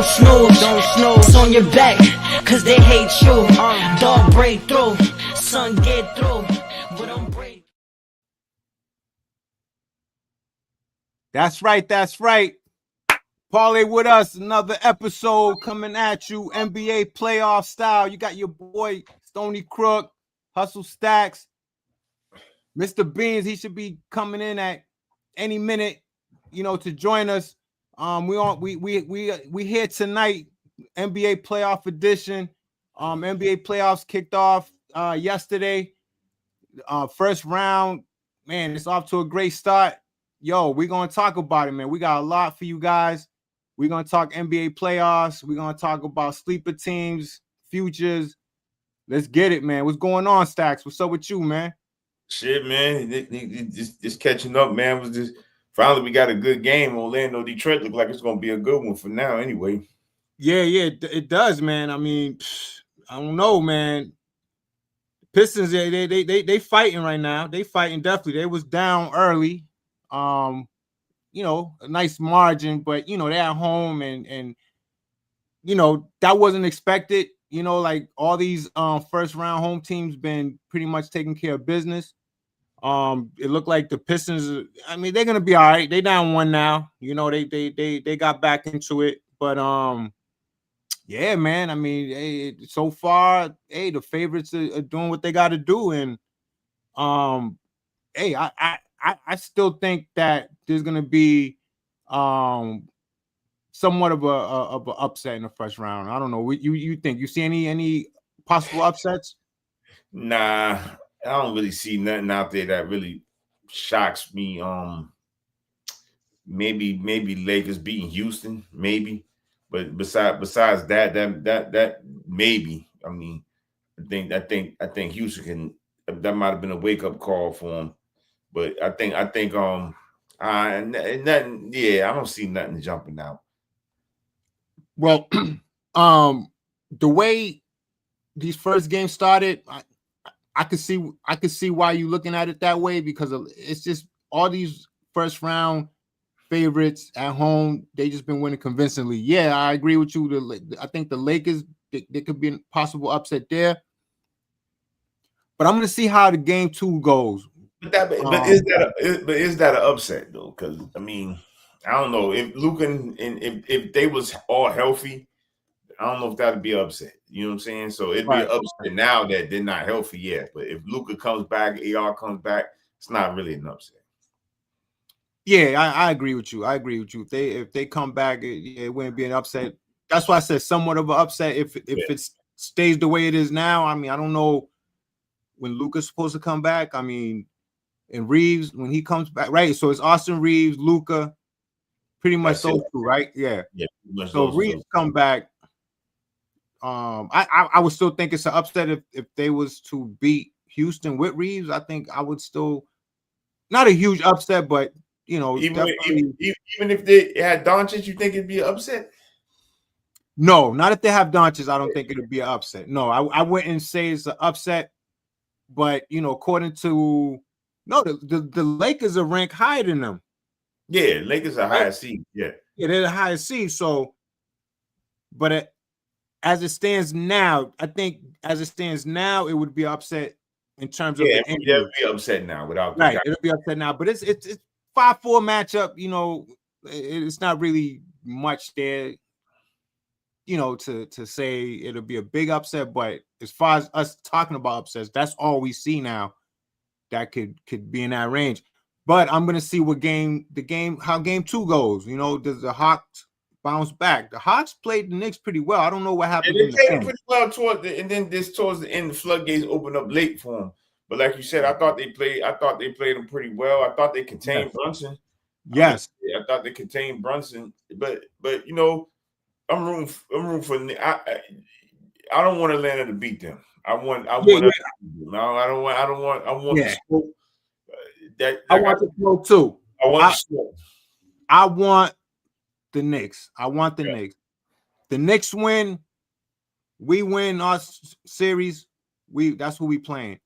Don't snooze, it's on your back, cause they hate you. Dog break through, son get through, but don't break. That's right. Parlay with us, another episode coming at you, NBA playoff style. You got your boy Stony Crook, Hustle Stacks, Mr. Beans. He should be coming in at any minute, to join us. We here tonight, NBA playoff edition. NBA playoffs kicked off yesterday. First round, man, it's off to a great start. Yo, we're gonna talk about it, man. We got a lot for you guys. We're going to talk NBA playoffs. We're going to talk about sleeper teams, futures. Let's get it, man. What's going on, Stacks? What's up with you, man? Shit, man. Just catching up, man. Finally we got a good game. Orlando, Detroit look like it's going to be a good one for now anyway. Yeah, it does, man. I mean, I don't know, man. Pistons, they fighting right now. They fighting definitely. They was down early. A nice margin, but they're at home and that wasn't expected. Like all these first round home teams been pretty much taking care of business. It looked like the Pistons, I mean, they're gonna be all right. They down one now. They got back into it. But yeah, man. I mean, so far, the favorites are doing what they gotta do. And I still think that there's gonna be somewhat of a upset in the first round. I don't know. You think you see any possible upsets? Nah, I don't really see nothing out there that really shocks me. Maybe Lakers beating Houston, maybe. But besides that maybe. I mean, I think Houston can. That might have been a wake up call for him. But I think nothing. Yeah, I don't see nothing jumping out. Well, the way these first games started, I could see why you're looking at it that way, because it's just all these first round favorites at home. They just been winning convincingly. Yeah, I agree with you. I think the Lakers, there could be a possible upset there. But I'm going to see how the game 2 goes. But is that an upset though? Because I mean, I don't know if Luka and if they was all healthy, I don't know if that'd be an upset. You know what I'm saying? So it'd be an upset now that they're not healthy yet. But if Luka comes back, AR comes back, it's not really an upset. Yeah, I agree with you. If they come back, it wouldn't be an upset. That's why I said somewhat of an upset if it stays the way it is now. I mean, I don't know when Luka's supposed to come back. I mean, and Reeves when he comes back, right? So it's Austin Reeves, Luka, pretty much those two, right? Yeah. So Reeves come back. I would still think it's an upset if they was to beat Houston with Reeves. I think I would still not a huge upset, but even if they had Doncic, you think it'd be an upset? No, not if they have Doncic. I don't think it'd be an upset. No, I wouldn't say it's an upset, but according to the Lakers are ranked higher than them. Yeah, Lakers are higher seed. Yeah, they're the highest seed. So, but as it stands now, I think it would be upset in terms of the injury. It'll be upset now without right. It'll be upset now, but it's 5-4 matchup. It's not really much there. To say it'll be a big upset, but as far as us talking about upsets, that's all we see now. That could be in that range. But I'm gonna see how game 2 goes. Does the Hawks bounce back? The Hawks played the Knicks pretty well. I don't know what happened. They played pretty well towards the end, the floodgates opened up late for them. But like you said, I thought they played them pretty well. I thought they contained Brunson. Yes, I thought they contained Brunson. But I'm room for. I don't want Atlanta to beat them. I want the smoke. I want the smoke too. I want the smoke. I want the Knicks. Knicks. The Knicks win. We win our series. That's who we playing.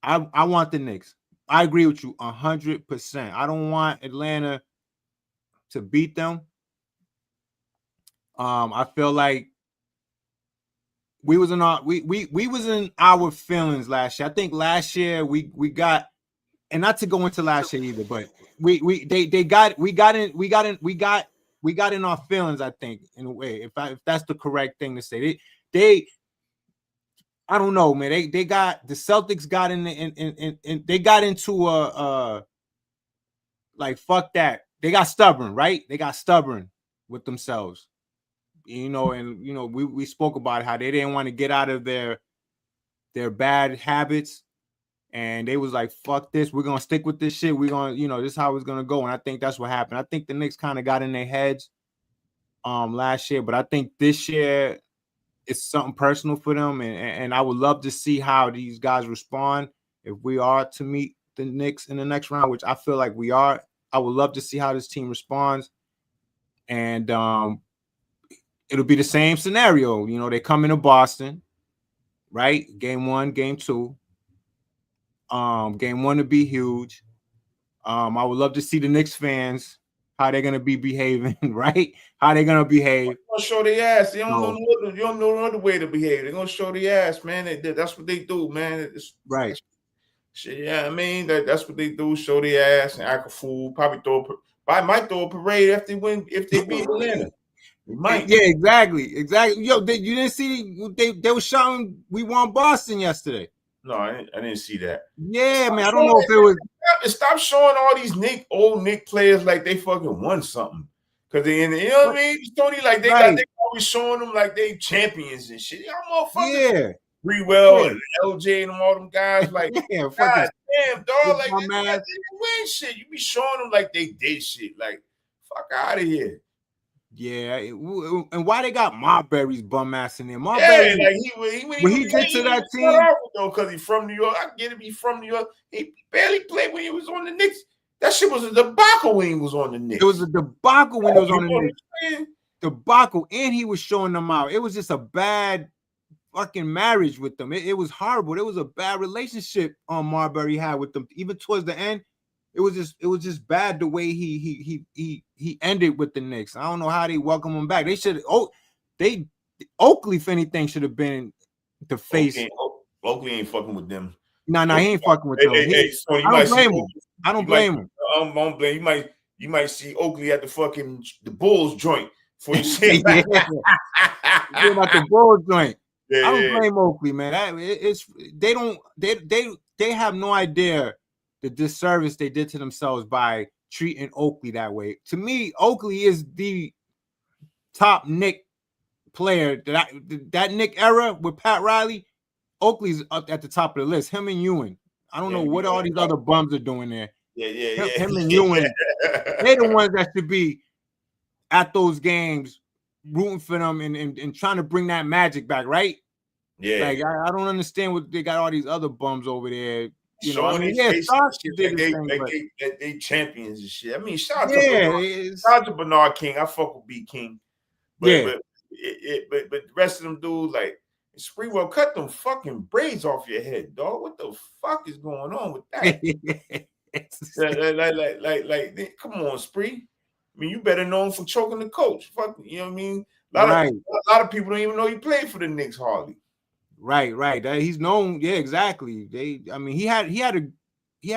I want the Knicks. I agree with you 100%. I don't want Atlanta to beat them. I feel like we was in our feelings last year. I think last year we got, and not to go into last year either, but we got in our feelings, I think, in a way, if that's the correct thing to say. They I don't know, man. The Celtics got they got into like, fuck that. They got stubborn, right? They got stubborn with themselves. And we spoke about how they didn't want to get out of their bad habits, and they was like, fuck this, we're gonna stick with this shit. We're gonna, this is how it's gonna go. And I think that's what happened. I think the Knicks kind of got in their heads last year, but I think this year it's something personal for them, and I would love to see how these guys respond if we are to meet the Knicks in the next round, which I feel like we are. I would love to see how this team responds, and it'll be the same scenario. They come into Boston, right? Game 1, game 2. Game 1 to be huge. I would love to see the Knicks fans, how they're gonna be behaving, right? How they're gonna behave. They're gonna show their ass. They don't know no other way to behave. They're gonna show their ass, man. That's what they do, man. Right. Shit, yeah, I mean that's what they do. Show their ass and act a fool. Probably might throw a parade if they win, if they beat Atlanta. They might. Yeah, exactly. Yo, you didn't see they were shouting, "We won Boston" yesterday. No, I didn't see that. Yeah, man. I don't know if it was. Stop showing all these old Knicks players like they fucking won something. Because you know what I mean? Tony, like they always showing them like they champions and shit. Y'all motherfuckers. Yeah. Rewell and LJ and all them guys, like, yeah, God damn, dog, like, they man. win shit. You be showing them like they did shit. Like, fuck out of here. Yeah, and why they got Marbury's bum ass in there? Marbury, like when he did to that team, though, because he's from New York. I get it, he's from New York. He barely played when he was on the Knicks. That shit was a debacle when he was on the Knicks. It was a debacle when he was on the Knicks. Debacle, and he was showing them out. It was just a bad fucking marriage with them. It was horrible. It was a bad relationship Marbury had with them. Even towards the end, it was just bad the way he ended with the Knicks. I don't know how they welcome him back. They should Oakley, if anything, should have been the face. Oakley ain't fucking with them. Nah, he ain't fucking with them. So I don't blame him. I don't blame him. I don't blame. You might see Oakley at the Bulls joint for you see at the Bulls joint. I don't blame Oakley, man. They have no idea the disservice they did to themselves by treating Oakley that way. To me, Oakley is the top Knick player. That Knick era with Pat Riley, Oakley's up at the top of the list. Him and Ewing. I don't know what all these other bums are doing there. Him and Ewing, they're the ones that should be at those games, rooting for them and trying to bring that magic back, right? Yeah. Like I don't understand what they got all these other bums over there. They champions and shit. I mean, shout out to Bernard King. I fuck with B King. But the rest of them dudes, like Sprewell, cut them fucking braids off your head, dog. What the fuck is going on with that? like, come on, Spree. I mean, you better know him for choking the coach. Fuck, you know what I mean? A lot of people don't even know he played for the Knicks hardly. Right. He's known. Yeah, exactly. He had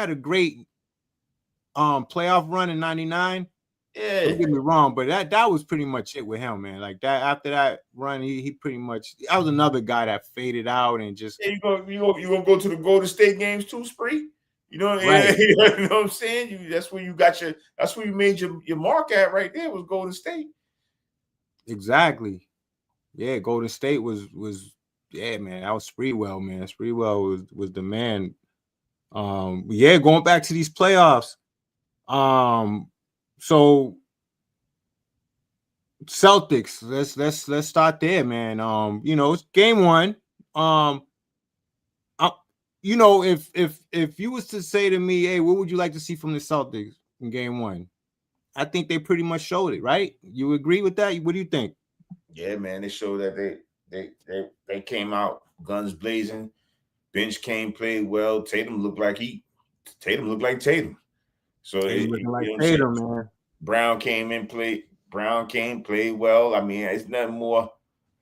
a great playoff run in '99. Yeah, don't get me wrong, but that was pretty much it with him, man. Like that, after that run, he pretty much. I was another guy that faded out and just. Yeah, you gonna go to the Golden State games too, Spree? You know, right. You know what I'm saying? That's where you made your mark at right there was Golden State. Exactly. Yeah, Golden State was. Yeah, man, that was Sprewell, man. Sprewell was the man. Going back to these playoffs. So Celtics, let's start there, man. It's game 1. If you was to say to me, hey, what would you like to see from the Celtics in game 1? I think they pretty much showed it, right? You agree with that? What do you think? Yeah, man, they showed that they came out guns blazing. Bench came, played well. Tatum looked like Tatum. So Tatum, man. Brown came in, played Brown came, played well. I mean, it's nothing more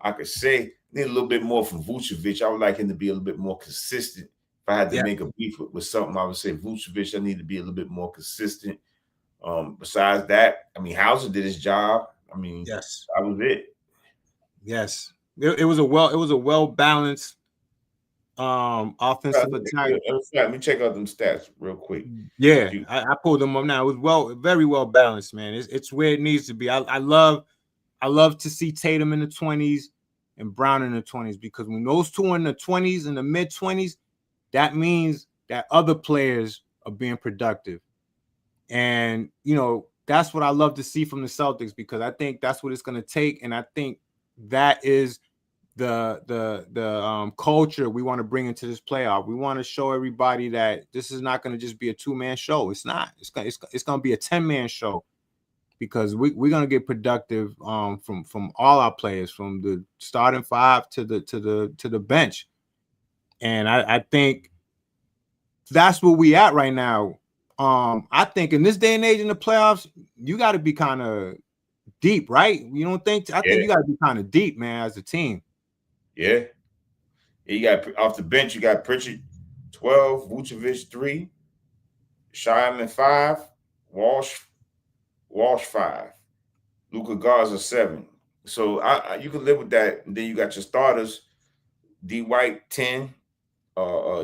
I could say. Need a little bit more from Vucevic. I would like him to be a little bit more consistent. If I had to make a beef with something, I would say Vucevic, I need to be a little bit more consistent. Besides that, I mean, Hauser did his job. I mean, yes, that was it. Yes, it was a well balanced offensive attack. Let me check out them stats real quick. Yeah, I pulled them up now. It was very well balanced, man. It's where it needs to be. I love to see Tatum in the 20s and Brown in the 20s, because when those two are in the 20s and the mid 20s, that means that other players are being productive. And that's what I love to see from the Celtics, because I think that's what it's going to take, and I think that is the culture we want to bring into this playoff. We want to show everybody that this is not going to just be a 2-man show. It's not. It's going to be a 10-man show, because we're going to get productive from all our players, from the starting 5 to the bench. And I think that's where we at right now. I think in this day and age in the playoffs, you got to be kind of deep, right? You don't think? I think you got to be kind of deep, man, as a team. Yeah. You got off the bench, you got Pritchard 12, Vucevic 3, Shyman 5, Walsh 5, Luka Garza 7. So you can live with that. And then you got your starters, D White 10,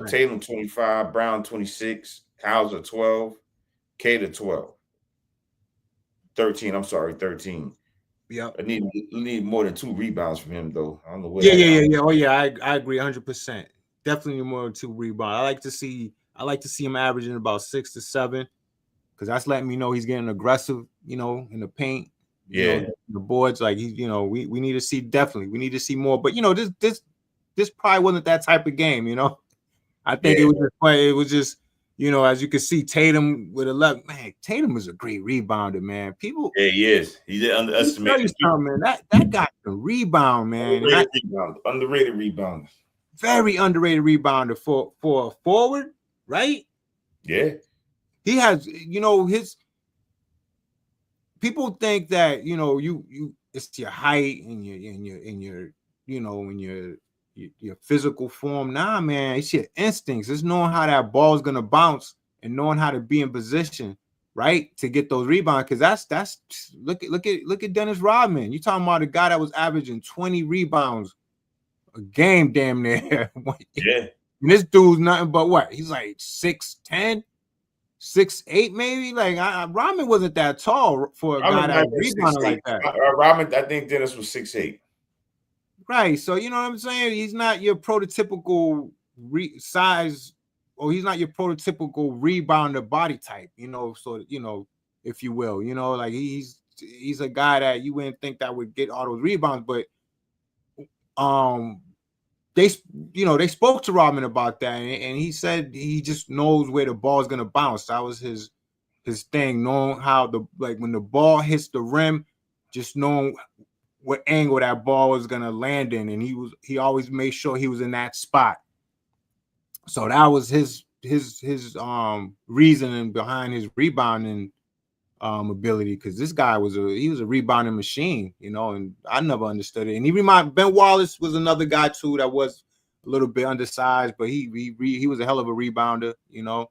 Tatum 25, Brown 26, Hauser 12, Cater 12. 13. I'm sorry, 13. Yeah. I need more than 2 rebounds from him, though. I don't know where. Yeah. Oh yeah, I agree 100%. Definitely more than 2 rebounds. I like to see him averaging about 6 to 7, because that's letting me know he's getting aggressive, in the paint. The boards, like he's, we need to see, definitely we need to see more. But this probably wasn't that type of game, I think it was just as you can see, Tatum with 11. Man, Tatum is a great rebounder, man. People, he is. He's underestimated. Man, that guy can rebound, man. Underrated rebounder. Very underrated rebounder for a forward, right? Yeah. He has, his people think that you it's your height and your physical form. Nah, man, it's your instincts. It's knowing how that ball is gonna bounce and knowing how to be in position, right, to get those rebounds. Because that's look at Dennis Rodman. You talking about a guy that was averaging 20 rebounds a game, damn near. Yeah. And this dude's nothing but what? He's like 6'10", 6'8", maybe. Like Rodman wasn't that tall for a guy that rebounded like that. Rodman, I think Dennis was 6'8". Right, so you know what I'm saying? He's not your prototypical size, or he's not your prototypical rebounder body type, so if you will, like he's a guy that you wouldn't think that would get all those rebounds, but they spoke to Rodman about that, and he said he just knows where the ball is gonna bounce. That was his thing, knowing how when the ball hits the rim, just knowing what angle that ball was gonna land in, and he always made sure he was in that spot. So that was his reasoning behind his rebounding ability, because this guy was a rebounding machine, and I never understood it. And Ben Wallace was another guy too that was a little bit undersized, but he was a hell of a rebounder, Yeah,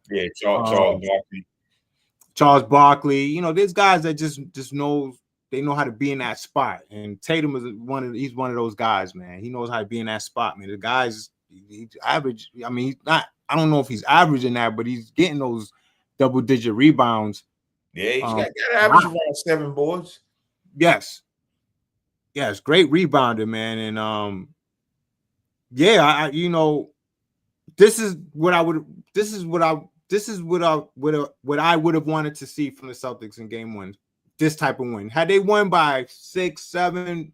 Charles Barkley. There's guys that just knows. They know how to be in that spot, and Tatum is he's one of those guys, man. He knows how to be in that spot, man. The guy's he's average. I mean, he's not. I don't know if he's averaging that, but he's getting those double-digit rebounds. Yeah, he's got average around 7 boards. Yes, great rebounder, man. And this is what I would have wanted to see from the Celtics in Game 1. This type of win. Had they won by 6, 7,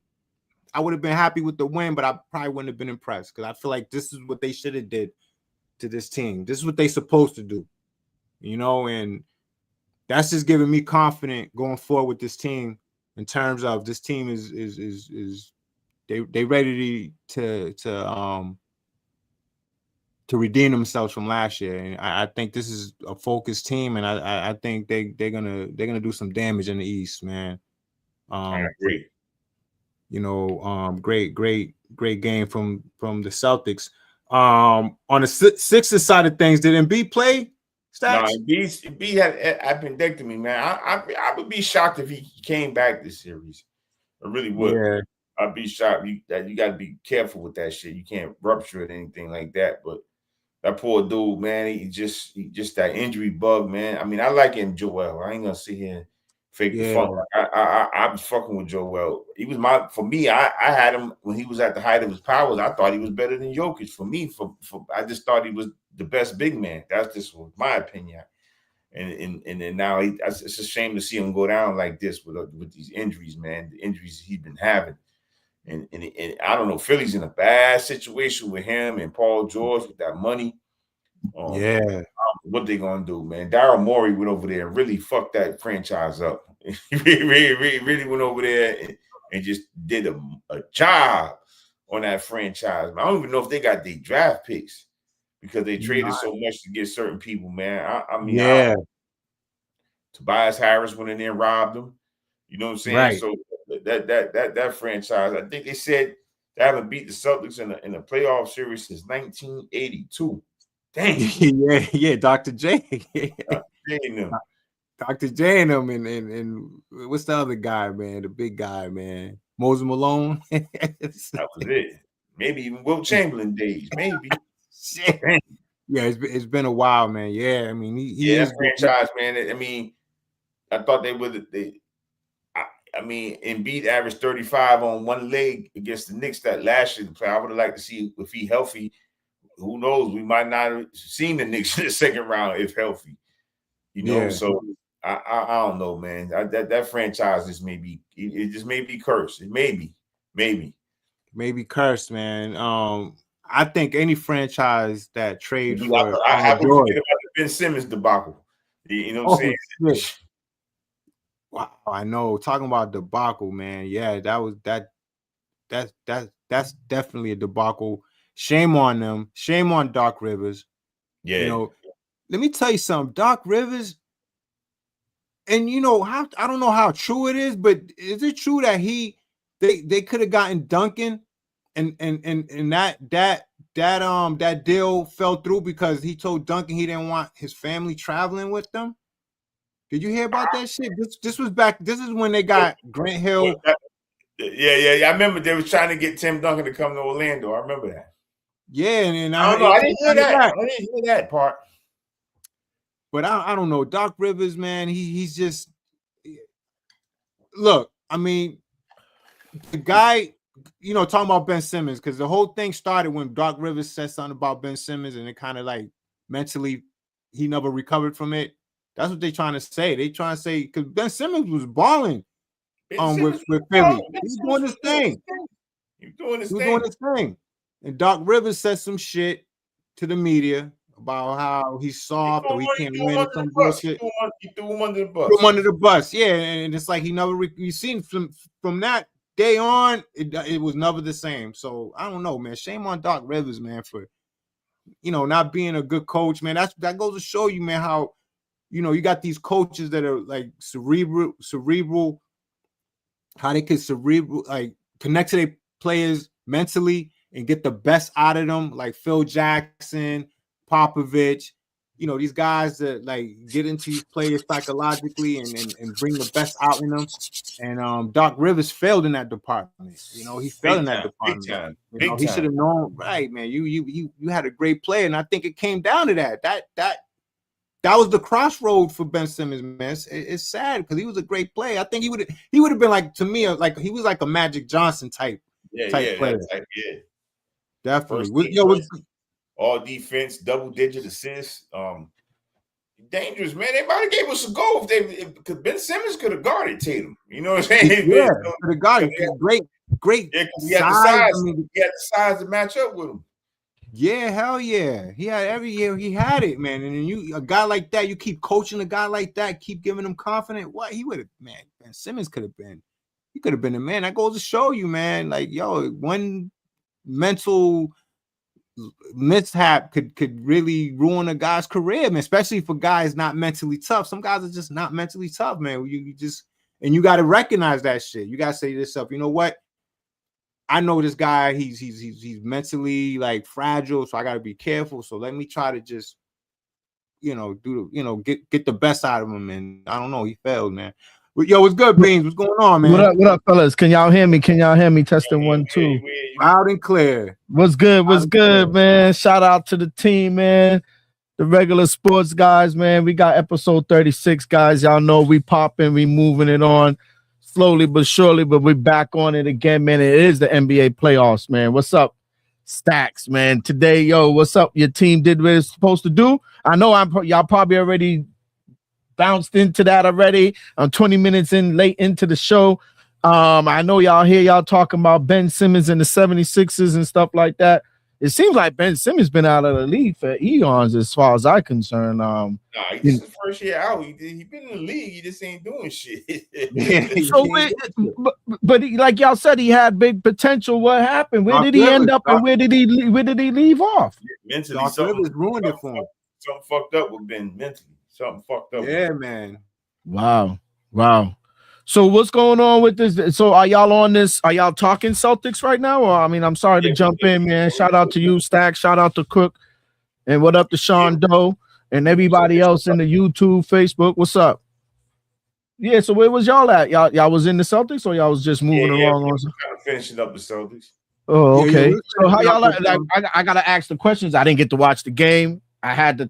I would have been happy with the win, but I probably wouldn't have been impressed, because I feel like this is what they should have did to this team. This is what they supposed to do, and that's just giving me confidence going forward with this team, in terms of this team is they ready to redeem themselves from last year. And I think this is a focused team, and I think they're gonna do some damage in the East, man. I agree. Great game from the Celtics. On the Sixers side of things, did Embiid play? No, Stats? Embiid had appendectomy, man. I would be shocked if he came back this series. I really would. Yeah. I'd be shocked. You got to be careful with that shit. You can't rupture it, anything like that. But that poor dude, man, he just that injury bug, man. I mean, I like him, Joel. I ain't gonna sit here and fake the funk. I was fucking with Joel. He was for me. I had him when he was at the height of his powers. I thought he was better than Jokic. For me, I just thought he was the best big man. That's just my opinion. And then now it's a shame to see him go down like this with these injuries, man. The injuries he's been having. And I don't know, Philly's in a bad situation with him and Paul George with that money. What they gonna do, man? Daryl Morey went over there and really fucked that franchise up. He really went over there and just did a job on that franchise. I don't even know if they got the draft picks because they traded so much to get certain people, man. I mean, Tobias Harris went in there and robbed them. You know what I'm saying? Right. So that franchise, I think they said they haven't beat the Celtics in a playoff series since 1982. Dang. yeah, Dr. J. Dr. J and them and what's the other guy, man? The big guy, man. Moses Malone. That was it. Maybe even Will Chamberlain days. Maybe. Shit. Yeah, it's been a while, man. Yeah, I mean, he is franchise, man. I mean, I thought they would. I mean, Embiid averaged 35 on one leg against the Knicks that last year. I would have liked to see if he healthy. Who knows? We might not have seen the Knicks in the second round if healthy. You know, Yeah. So I don't know, man. That franchise just may be cursed. It may be cursed, man. I think any franchise that trades for I would forget about the Ben Simmons debacle. You know what I'm saying? Shit. Wow, I know. Talking about debacle, man. Yeah, that's definitely a debacle. Shame on them. Shame on Doc Rivers. Yeah. You know, let me tell you something. Doc Rivers, and you know how I don't know how true it is, but is it true that they could have gotten Duncan and that deal fell through because he told Duncan he didn't want his family traveling with them? Did you hear about that shit? This was back. This is when they got Grant Hill. Yeah. I remember they was trying to get Tim Duncan to come to Orlando. I remember that. Yeah, and I don't know. I didn't hear that. I didn't hear that part. But I don't know. Doc Rivers, man, he's just look. I mean, the guy, you know, talking about Ben Simmons, because the whole thing started when Doc Rivers said something about Ben Simmons, and it kind of like mentally he never recovered from it. That's what they're trying to say. They trying to say because Ben Simmons was balling with Philly. He's doing his thing. He's doing his thing. And Doc Rivers said some shit to the media about how he's soft or he can't win or some bullshit. He threw him under the bus. Threw him under the bus. Yeah, and it's like he never. You seen from that day on, it was never the same. So I don't know, man. Shame on Doc Rivers, man, for not being a good coach, man. That goes to show you, man, how. You got these coaches that are like cerebral, how they could like connect to their players mentally and get the best out of them, like Phil Jackson, Popovich, these guys that like get into these players psychologically and bring the best out in them. And Doc Rivers failed in that department. He failed in that department. He should have known, right, man. You had a great player, and I think it came down to that was the crossroad for Ben Simmons, man. It's sad because he was a great player. I think he would have been like, to me, like he was like a Magic Johnson type player. Definitely. All defense, double-digit assists. Dangerous, man. They might have gave us a goal because Ben Simmons could have guarded Tatum. You know what I'm saying? Yeah, could have guarded. Great. Yeah, he had the size. He had the size to match up with him. Yeah, hell yeah. He had every year he had it, man. And then a guy like that, you keep coaching a guy like that, keep giving him confidence. What he would have, man, Ben Simmons could have been. He could have been a man. That goes to show you, man. Like, one mental mishap could really ruin a guy's career, man, especially for guys not mentally tough. Some guys are just not mentally tough, man. You just And you got to recognize that shit. You got to say to yourself, you know what? I know this guy, he's mentally like fragile, so I got to be careful. So let me try to just, get the best out of him. And I don't know, he failed, man. But yo, what's good, Beans? What's going on, man? What up, fellas? Can y'all hear me? Testing 1, 2. Loud and clear. What's good, man? Shout out to the team, man. The regular sports guys, man. We got episode 36, guys. Y'all know we popping, we moving it on slowly but surely, but we back on it again, man. It is the NBA playoffs, man. What's up, Stacks, man? Today, yo, what's up? Your team did what it's supposed to do. I know y'all probably already bounced into that already. I'm 20 minutes late into the show. I know y'all talking about Ben Simmons and the 76ers and stuff like that. It seems like Ben Simmons been out of the league for eons as far as I'm concerned. He's the first year out. He been in the league. He just ain't doing shit. But like y'all said, he had big potential. What happened? Where did he end up, and where did he leave off? Mentally, something ruined it for him. Something fucked up with Ben mentally. Something fucked up. Yeah, man. Wow. So what's going on with this? So are y'all on this? Are y'all talking Celtics right now? Or I mean, I'm sorry to jump in, man. Shout out to you, Stack. Shout out to Cook. And what up to Sean Doe and everybody else in the YouTube, Facebook. What's up? Yeah, so where was y'all at? Y'all was in the Celtics, or y'all was just moving along? Kind of finishing up the Celtics. Oh, okay. So how y'all I gotta ask the questions. I didn't get to watch the game. I had the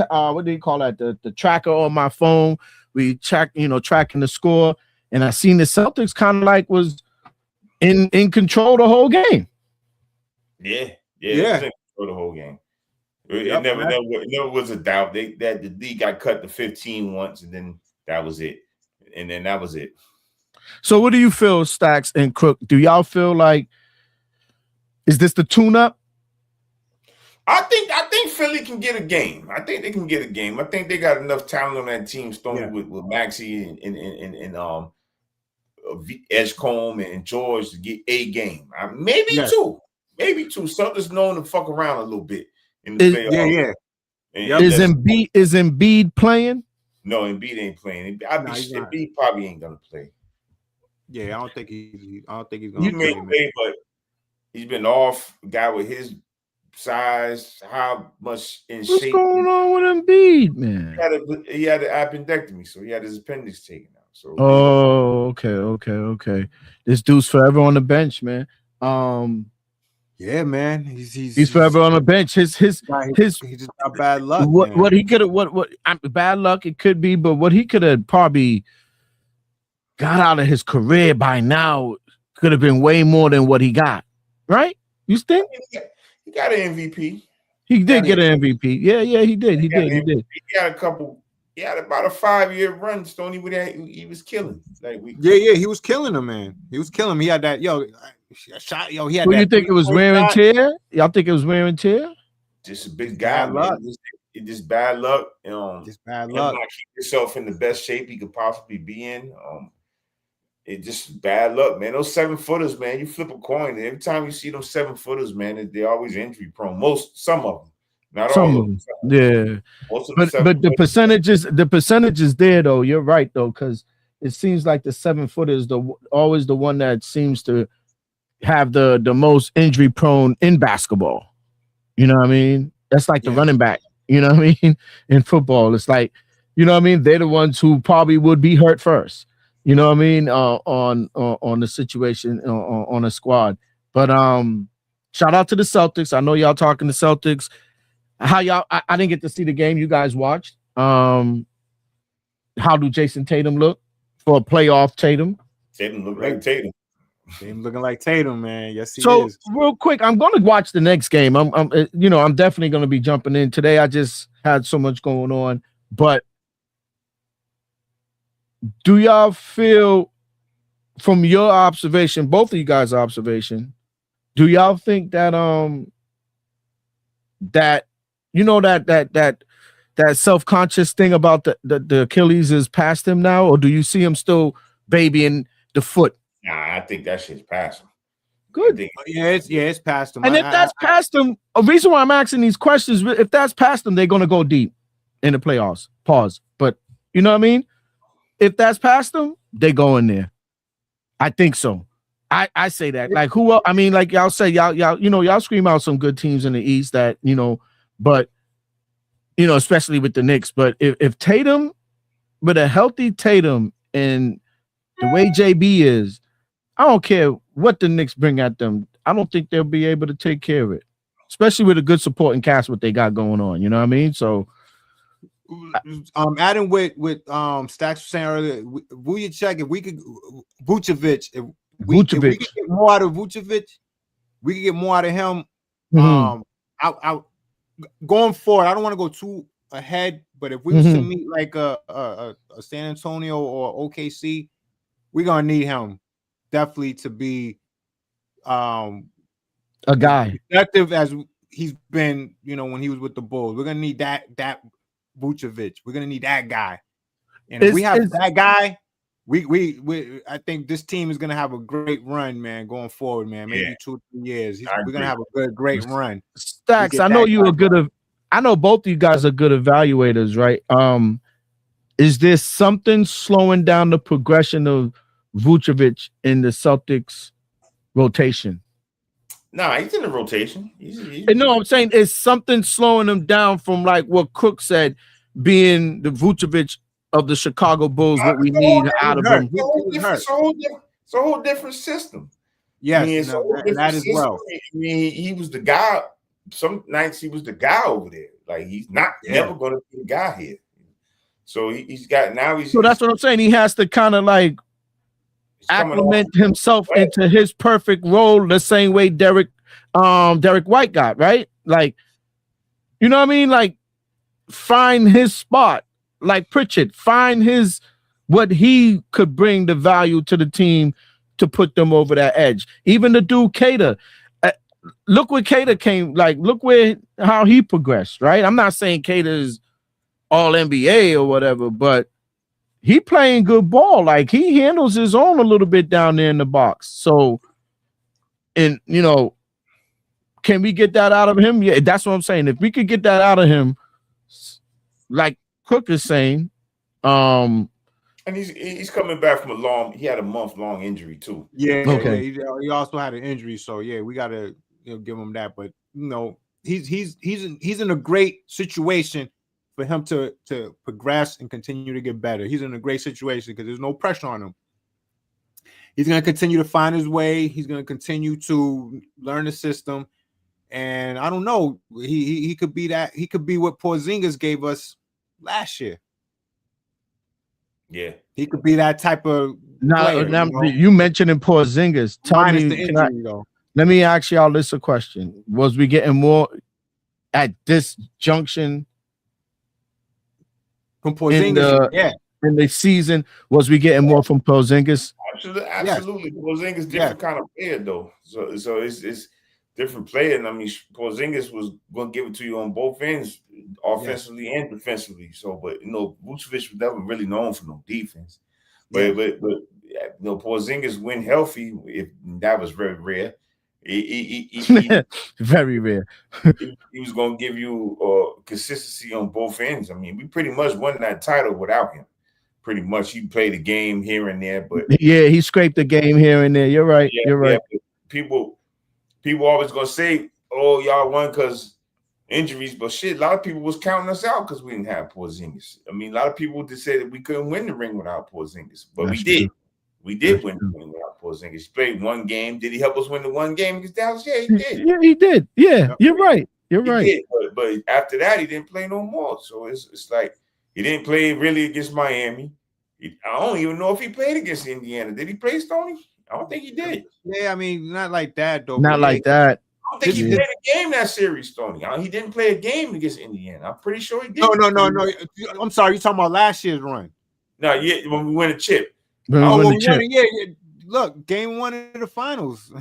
what do you call that? The tracker on my phone. We tracking the score, and I seen the Celtics kind of like was in control the whole game. Yeah. It was in control the whole game. It never was a doubt. The league got cut to 15 once, and then that was it. So what do you feel, Stacks and Crook? Do y'all feel like, is this the tune-up? I think Philly can get a game. I think they can get a game. I think they got enough talent on that team, with Maxey and Edgecombe and George to get a game. Maybe two. Celtics known to fuck around a little bit in the playoffs. Is Embiid playing? No, Embiid ain't playing. Embiid probably ain't gonna play. Yeah, I don't think he's gonna play, but he's been off. A guy with his size, how much in What's shape? What's going on with Embiid, man? He had an appendectomy, so he had his appendix taken out. So okay. This dude's forever on the bench, man. Yeah, man. He's forever on the bench. He just got bad luck. What he could have bad luck it could be, but what he could have probably got out of his career by now could have been way more than what he got, right? You think? He got an MVP. He did get an MVP. Yeah, he did. He did. He got a couple. He had about a 5-year run. Stoney, he was killing. He was killing him, man. He was killing him. He had that shot. He had. What do you think it was wear and tear? Y'all think it was wear and tear? Just a big guy, man. Just bad luck. Just bad luck. Not keep yourself in the best shape he could possibly be in. It just bad luck, man. Those 7-footers, man. You flip a coin, and every time you see those 7-footers, man, they're always injury prone. Some of them, not all of them. Yeah, but the percentages there though. You're right though, because it seems like the 7-footer is always the one that seems to have the most injury prone in basketball. You know what I mean? That's like the running back. You know what I mean? In football, it's like, you know what I mean? They're the ones who probably would be hurt first. You know what I mean? On the situation on a squad. But shout out to the Celtics. I know y'all talking to Celtics. How y'all? I didn't get to see the game. You guys watched. How do Jason Tatum look for a playoff Tatum? Tatum look like Tatum. Tatum looking like Tatum, man. Yes, he is. So real quick, I'm going to watch the next game. I'm definitely going to be jumping in today. I just had so much going on, but. Do y'all feel, from your observation, both of you guys' observation, do y'all think that that self-conscious thing about the Achilles is past him now, or do you see him still babying the foot? Nah, I think that shit's past him. Good. It's past him. And if that's past him, a reason why I'm asking these questions, if that's past him, they're gonna go deep in the playoffs. Pause. But you know what I mean? if that's past them, they go in there. I think so. I say that. Like who else? I mean, like y'all say y'all y'all scream out some good teams in the East that but especially with the Knicks. But if Tatum, with a healthy Tatum and the way JB is, I don't care what the Knicks bring at them. I don't think they'll be able to take care of it, especially with a good supporting cast what they got going on. You know what I mean? So. Adding with Stacks was saying earlier, Vucevic, if we could get more out of Vucevic, we could get more out of him. I going forward, I don't want to go too ahead, but if we was to meet like a San Antonio or OKC, we're gonna need him definitely to be a guy effective as he's been, when he was with the Bulls. We're gonna need that Vucevic. We're gonna need that guy, and if we have that guy, we I think this team is gonna have a great run, man, going forward, man. Maybe 2 or 3 years, we're gonna have a great run. Stacks, I know I know both of you guys are good evaluators, right? Is there something slowing down the progression of Vucevic in the Celtics rotation? Nah, he's in the rotation. No, I'm saying it's something slowing him down from like what Cook said, being the Vucevic of the Chicago Bulls. What we need out of him. It's a whole different system. Yes, that as well. I mean, he was the guy. Some nights he was the guy over there. Like he's not never going to be the guy here. So he's got now. So that's what I'm saying. He has to kind of like acclimate himself into his perfect role the same way Derek White got, right? Like, you know what I mean? Like, find his spot. Like Pritchard, find what he could bring the value to the team to put them over that edge. Even the dude Cater. Look where Cater came. Like, look how he progressed, right? I'm not saying Cater's all NBA or whatever, but he playing good ball. Like he handles his own a little bit down there in the box. So, and can we get that out of him? Yeah, that's what I'm saying. If we could get that out of him, like Cook is saying, and he's coming back from he had a month-long injury too. Yeah, okay. Yeah, he also had an injury, so yeah, we gotta give him that. But he's in a great situation for him to progress and continue to get better. He's in a great situation because there's no pressure on him. He's going to continue to find his way. He's going to continue to learn the system. And I don't know, he could be that. He could be what Porzingis gave us last year. Yeah. He could be that type of player. Now you mentioning Porzingis. Let me ask y'all this a question. Was we getting more at this junction from Porzingis? In the season, was we getting more from Porzingis? Absolutely. Porzingis different kind of player though. So it's different player. And I mean, Porzingis was going to give it to you on both ends, offensively and defensively. So, but Vucevic was never really known for no defense. But Porzingis when healthy, if that was very rare. Very rare. He was going to give you consistency on both ends. I mean, we pretty much won that title without him. Pretty much, he played a game here and there, but he scraped the game here and there. You're right. You're right. People always gonna say, "Oh, y'all won because injuries," but shit, a lot of people was counting us out because we didn't have Porzingis. I mean, a lot of people just said that we couldn't win the ring without Porzingis, but we did. We did win the ring without Porzingis. He played one game. Did he help us win the one game against Dallas? Yeah, he did. Yeah, he did. Yeah, you're right. You're right. Did, but after that, he didn't play no more. So it's like he didn't play really against Miami. I don't even know if he played against Indiana. Did he play, Stoney? I don't think he did. Yeah, I mean, not like that, though. Not like that. I don't think he played a game that series, Stoney. He didn't play a game against Indiana. I'm pretty sure he did. No. I'm sorry. You're talking about last year's run. No, when we win a chip. Look, game 1 of the finals.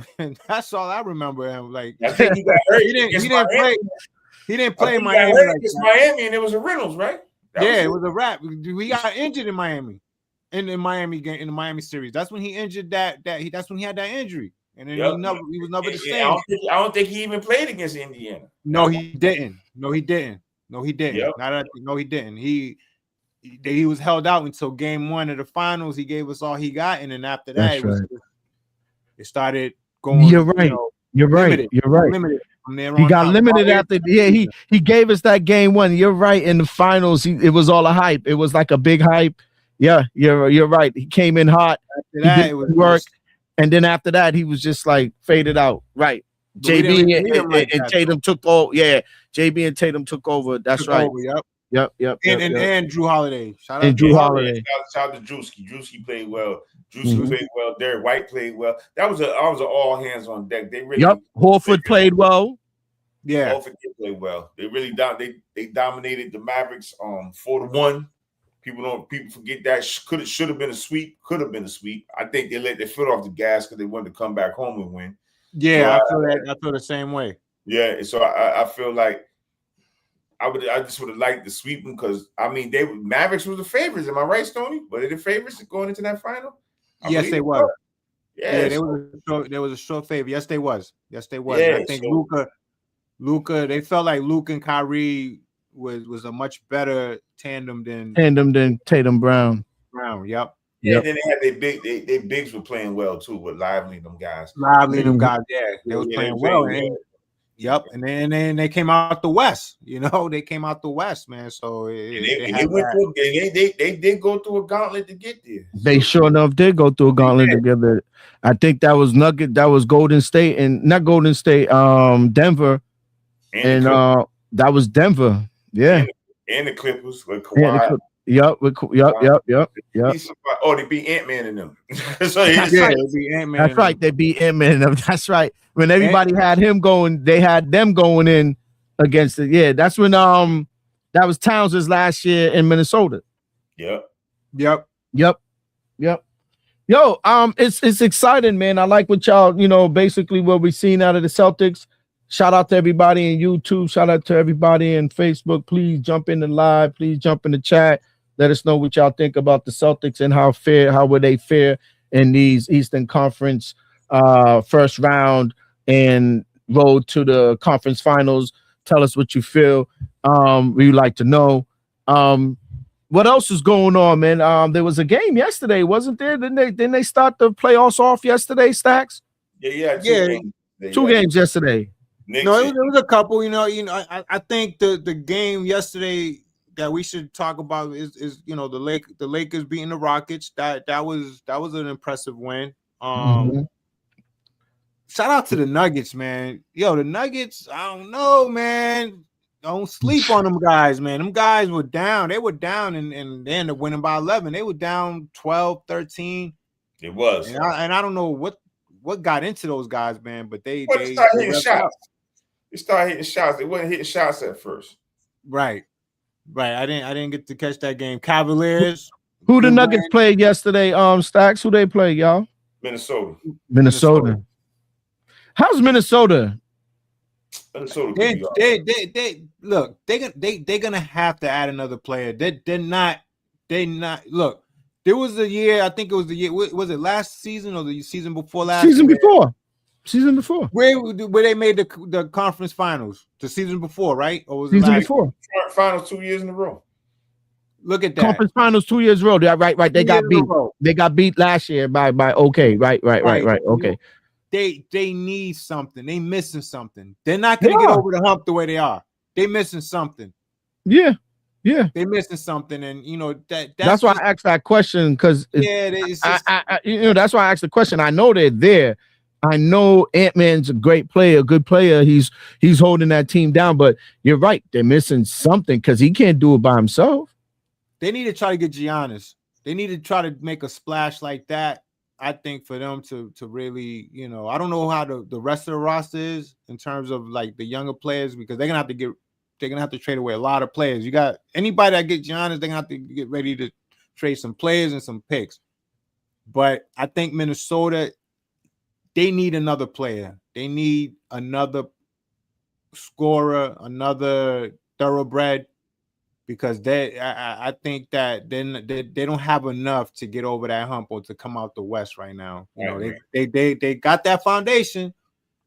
That's all I remember him. Like, I think he got hurt. He didn't play Miami. Against Miami, and it was a Reynolds, right? It was a wrap. We got injured in Miami. In the Miami game, in the Miami series, that's when he injured that's when he had that injury, and then he was never the same. I don't think he even played against Indiana. No, he didn't. No, he didn't. Yep. No, he didn't. he was held out until game 1 of the finals. He gave us all he got, and then after that, it started going. You're right. You're right. You're right. Limited from there He on got out. limited after. Yeah, he gave us that game 1. You're right. In the finals, it was all a hype. It was like a big hype. Yeah, you're right. He came in hot. After that, it was work, and then after that, he was just like faded out. Right. JB and Tatum took over. Yeah, JB and Tatum took over. That's right. Yep. And Drew Holiday. Shout out to Drewski. Drewski played well. Played well. Derek White played well. That was an all hands on deck. They really. Horford played well. Yeah, Horford did play well. They really they dominated the Mavericks 4-1. People forget that should have been a sweep. Could have been a sweep. I think they let their foot off the gas because they wanted to come back home and win. Yeah, so I feel the same way. Yeah, so I feel like I just would have liked the sweeping because Mavericks was the favorites. Am I right, Stoney? Were they the favorites going into that final? Yes, they were. Yeah, there was a short favor. Yes, they was. Yeah, I think Luka. They felt like Luka and Kyrie was a much better tandem than Tatum Brown. Yep. Yeah, and then they had their bigs were playing well too with Lively and them guys. Yeah, they was playing well. Yep, and then they came out the West. They came out the West, man. So they did go through a gauntlet to get there. They sure enough did go through a gauntlet together. I think that was that was Golden State and not Golden State, Denver, and that was Denver. Yeah, and the Clippers with Kawhi. Yep. Oh, they beat Ant-Man in them. So they beat Ant-Man. That's right. They beat Ant-Man in them. That's right. When everybody had him going, they had them going in against it. Yeah, that's when that was Towns' last year in Minnesota. Yep. Yo, it's exciting, man. I like what y'all, basically what we've seen out of the Celtics. Shout out to everybody in YouTube. Shout out to everybody in Facebook. Please jump in the live. Please jump in the chat. Let us know what y'all think about the Celtics and how would they fare in these Eastern Conference first round and road to the conference finals. Tell us what you feel. We'd like to know. What else is going on, man? There was a game yesterday, wasn't there? Didn't they start the playoffs off yesterday, Stacks? Yeah. Two games yesterday. No, it was a couple. I think the game yesterday that we should talk about is the Lakers beating the Rockets. That was an impressive win. Shout out to the Nuggets, man. The Nuggets, I don't know, man. Don't sleep on them guys, man. Them guys were down. They were down and they ended up winning by 11. They were down 12, 13. It was. And I don't know what got into those guys, man, but they started hitting shots. They started hitting shots. They wasn't hitting shots at first. Right. I didn't get to catch that game. Cavaliers. Who the Nuggets played yesterday? Stacks. Who they played, y'all? Minnesota. How's Minnesota? They look. They're gonna have to add another player. They're not. Look. There was a year. I think it was the year. Was it last season or the season before last? Season before. Where they made the conference finals. The season before, right? Or was it season before? Finals 2 years in a row. Look at that. Conference finals 2 years in a row. Right. They got beat. They got beat last year by okay. Right. Okay. They need something. They missing something. They're not gonna get over the hump the way they are. They missing something. Yeah. They're missing something, and that's why I asked that question because that's why I asked the question. I know they're there. I know Ant-Man's a great player, a good player. He's holding that team down, but you're right. They're missing something because he can't do it by himself. They need to try to get Giannis. They need to try to make a splash like that. I think for them to really, I don't know how the rest of the roster is in terms of like the younger players because they're gonna have to trade away a lot of players. You got anybody that get Giannis, they're gonna have to get ready to trade some players and some picks. But I think Minnesota, they need another player. They need another scorer, another thoroughbred, because I think that they don't have enough to get over that hump or to come out the West right now. They got that foundation.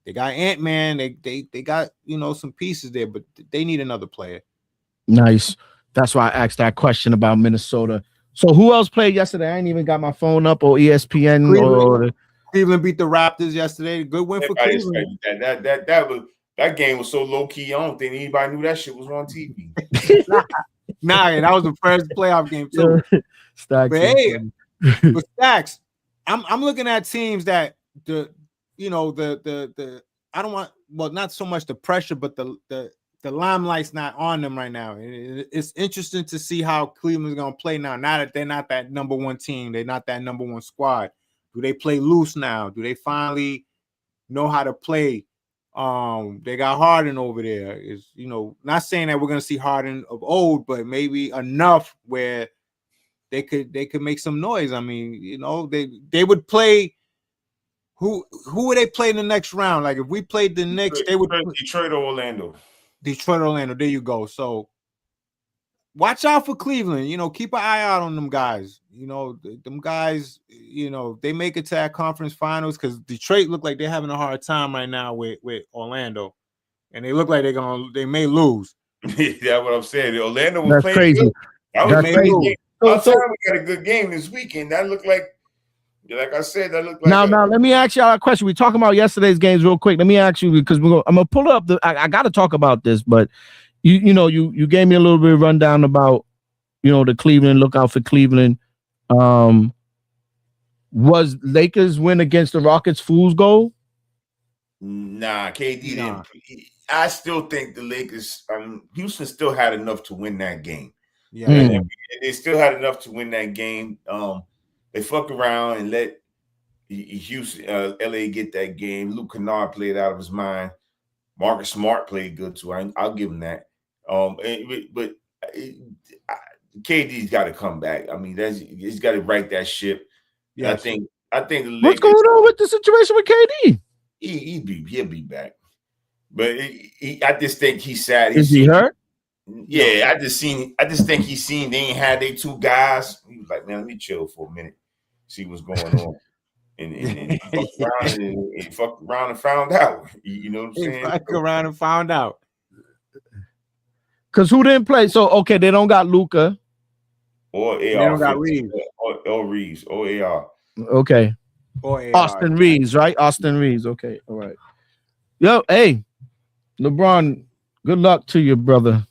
They got Ant-Man. They got some pieces there, but they need another player. Nice. That's why I asked that question about Minnesota. So who else played yesterday? I ain't even got my phone up or ESPN or Cleveland beat the Raptors yesterday. Good win for Cleveland. That game was so low key. I don't think anybody knew that shit was on TV. Nah, that was the first playoff game too. Stacks, but hey, but Stacks, I'm looking at teams that the I don't want, well, not so much the pressure, but the limelight's not on them right now. It's interesting to see how Cleveland's gonna play now. Now that they're not that number one team, they're not that number one squad. Do they play loose now? Do they finally know how to play? They got Harden over there. Is not saying that we're gonna see Harden of old, but maybe enough where they could make some noise. I mean, they would play. Who would they play in the next round? Like if we played the Knicks, they would Detroit or Orlando. Detroit, Orlando. There you go. So watch out for Cleveland. Keep an eye out on them guys. Them guys, they make it to that conference finals because Detroit look like they're having a hard time right now with Orlando. And they look like they may lose. That's what I'm saying. Orlando was That's playing crazy. good. That's crazy. So we got a good game this weekend. That looked like I said, that looked like now let me ask y'all a question. We're talking about yesterday's games real quick. Let me ask you because I'm gonna pull up I gotta talk about this, but you gave me a little bit of rundown about the Cleveland, look out for Cleveland. Was Lakers win against the Rockets fool's goal? Nah, KD didn't. I still think the Lakers, Houston still had enough to win that game. Yeah, they still had enough to win that game. They fuck around and let Houston, LA get that game. Luke Kennard played out of his mind. Marcus Smart played good too. I'll give him that. But KD's got to come back. I mean, he's got to right that ship. Yeah, I think the Lakers, what's going on with the situation with KD? He'll be back. But I just think he's sad. Is he hurt? Yeah, I just think he's seen they ain't had they two guys. He was like, man, let me chill for a minute, see what's going on. And fucked around and found out. You know what I'm saying? Fucked around and found out. Because who didn't play? So okay, they don't got Luka. Or AR. They don't got Reeves. Or Reeves. Or AR. Okay. Or AR. Austin Reeves, right? Austin Reeves. Okay. All right. Yo, hey, LeBron, good luck to you, brother.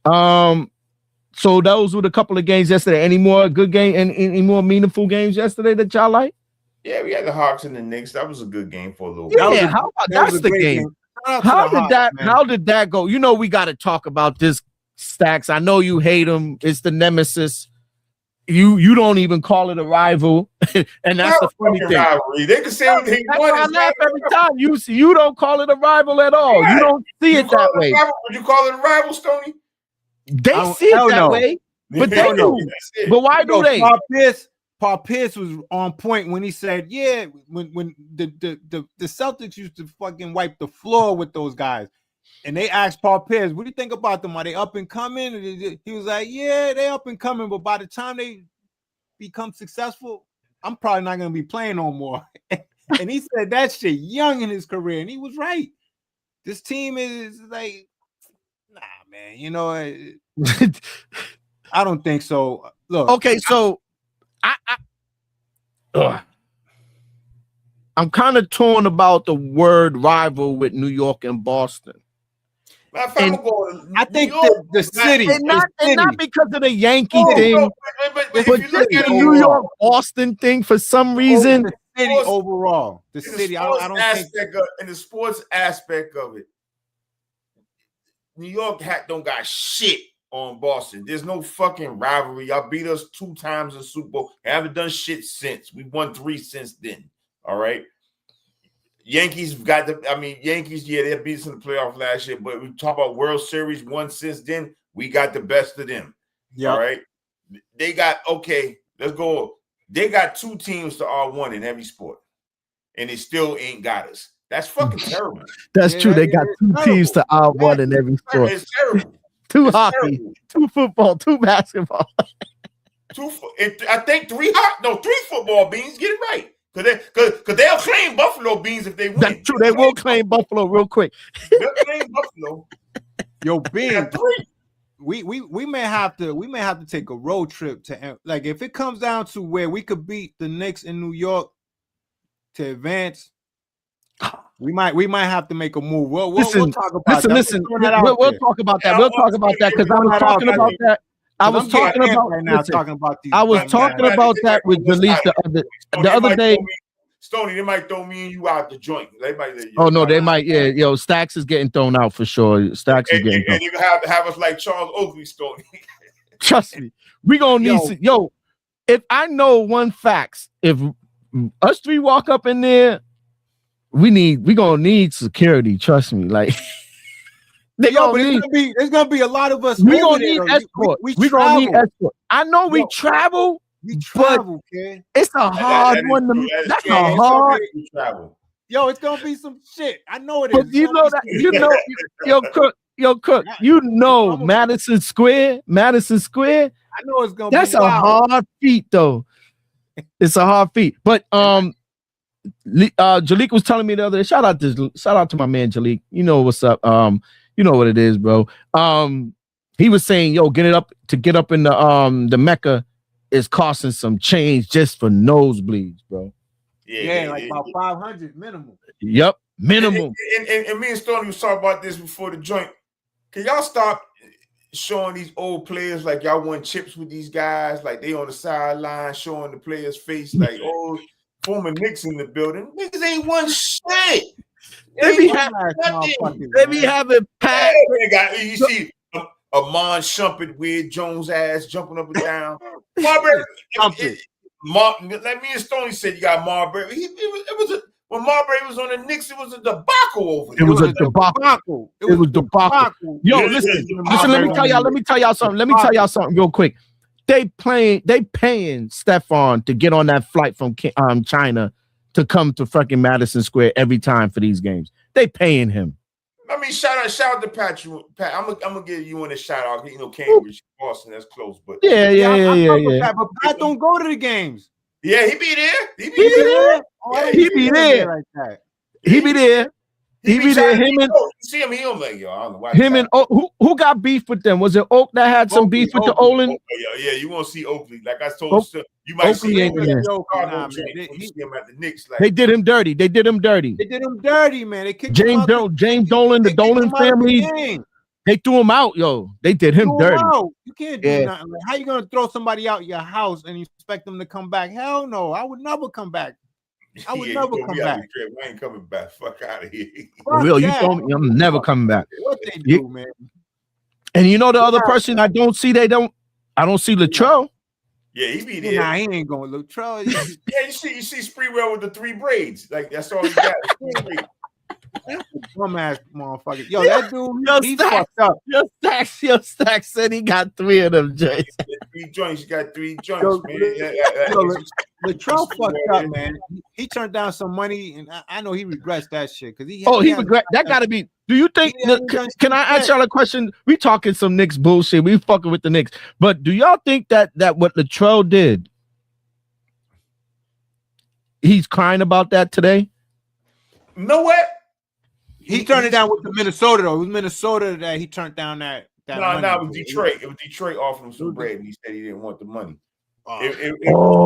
So those were the couple of games yesterday. Any more good game and any more meaningful games yesterday that y'all like? Yeah, we had the Hawks and the Knicks. That was a good game for a little bit. Yeah, how about that's the game? How did that go? We got to talk about this, Stacks. I know you hate him. It's the nemesis. You don't even call it a rival, and that's the funny thing. Rivalry. They can say anything. I laugh every time. You don't call it a rival at all. Yeah. You don't see it that way. Would you call it a rival, Stoney? They see it that way, but they do. But why do they? Paul Pierce was on point when he said, "Yeah, when the Celtics used to fucking wipe the floor with those guys." And they asked Paul Pierce, what do you think about them? Are they up and coming? And he was like, yeah, they up and coming, but by the time they become successful, I'm probably not going to be playing no more. And he said that shit young in his career, and he was right. This team is like, nah, man, I don't think so. Look. Okay, so I'm kind of torn about the word rival with New York and Boston. I think the city, and not because of the Yankee thing, but just the New York Boston thing for some reason. The city overall, the city. I don't think in the sports aspect of it, New York don't got shit on Boston. There's no fucking rivalry. Y'all beat us 2 times in Super Bowl. I haven't done shit since. We won 3 since then. All right. Yankees, yeah, they beat us in the playoff last year, but we talk about World Series won since then. We got the best of them. Yeah. All right. They got, let's go. They got 2 teams to R1 in every sport, and they still ain't got us. That's fucking terrible. That's true. They got 2 teams to R1 in every sport. It's terrible. 2 hockey, 2 football, 2 basketball. I think 3 football beans. Get it right. Because they'll claim Buffalo beans if they win. That's true. They will claim Buffalo real quick. They'll claim Buffalo. Yo, beans. we may have to take a road trip to, like, if it comes down to where we could beat the Knicks in New York to advance. We might have to make a move. We'll talk about that. Listen. We'll talk about that. We'll talk about that because I was talking about that. I was talking about right now. Talking about these. I was talking about that with Jaleel the other day. Stoney, they might throw me and you out the joint. They might. They might. Yeah, yo, Stacks is getting thrown out for sure. Stacks is getting thrown. And you can have us like Charles Oakley, Stoney. Trust me, we gonna need if I know one fact, if us three walk up in there. We gonna need security. Trust me, like it's gonna be a lot of us. We gonna need escort. We gonna need escort. I know we travel. But kid. It's a hard one. That's a hard travel. Yo, it's gonna be some shit. I know it is. But you know that. Yo, Cook. You know Madison Square. I know it's gonna. That's a hard feat, though. It's a hard feat. But Jalik was telling me the other day. Shout out to my man Jalik. You know what's up. You know what it is, bro. He was saying, yo, get up in the Mecca is costing some change just for nosebleeds, bro. Yeah, like about 500 minimum. Yep, minimum. And me and Stoney was talking about this before the joint. Can y'all stop showing these old players like y'all won chips with these guys, like they on the sideline showing the players' face, like former Knicks in the building. Niggas ain't won shit. They be having packed. You see Amon Shumpert, weird Jones ass jumping up and down. Marbury, like me and Stoney said, you got Marbury. When Marbury was on the Knicks, it was a debacle over there. It was a debacle. Yo, listen. Let me tell y'all something real quick. They paying Stephon to get on that flight from China to come to fucking Madison Square every time for these games. They paying him. I mean, shout out to Pat. I'm gonna give you one a shout out. You know, Cambridge, Boston, that's close, but yeah. But Pat don't go to the games. Yeah, he be there. He be there. He be there. Him and see him. He don't like yo. I don't know why. Him and who got beef with them? Was it Oak that had some beef with the Olin? Yeah. You won't see Oakley. Like I told you, you might see him at the Knicks. Like, they did him dirty. They did him dirty, man. They kicked James Dolan, the Dolan family. They threw him out, yo. They did him dirty. You can't do nothing. Like, how you gonna throw somebody out your house and expect them to come back? Hell no, I would never come back. I would never come back. I ain't coming back. Fuck out of here. Real, you told me I'm never coming back. What they do, man. And you know the other person I don't see Latrell. Yeah, he be there. Nah, he ain't going to Latrell. Yeah, you see Spreewell with the 3 braids. Like that's all he got. Dumbass motherfucker. Yo, that dude, he fucked up. Yo, Stacks said he got 3 of them joints. 3 joints. You got 3 joints, man. Latrell fucked up, man. He turned down some money, and I know he regrets that shit because he regret that. Gotta be. Do you think? Can I ask y'all a question? We talking some Knicks bullshit. We fucking with the Knicks, but do y'all think that what Latrell did? He's crying about that today. No way. He turned it down with the Minnesota though. It was Minnesota that he turned down that. No, it was Detroit. It was Detroit offering him some bread, and he said he didn't want the money.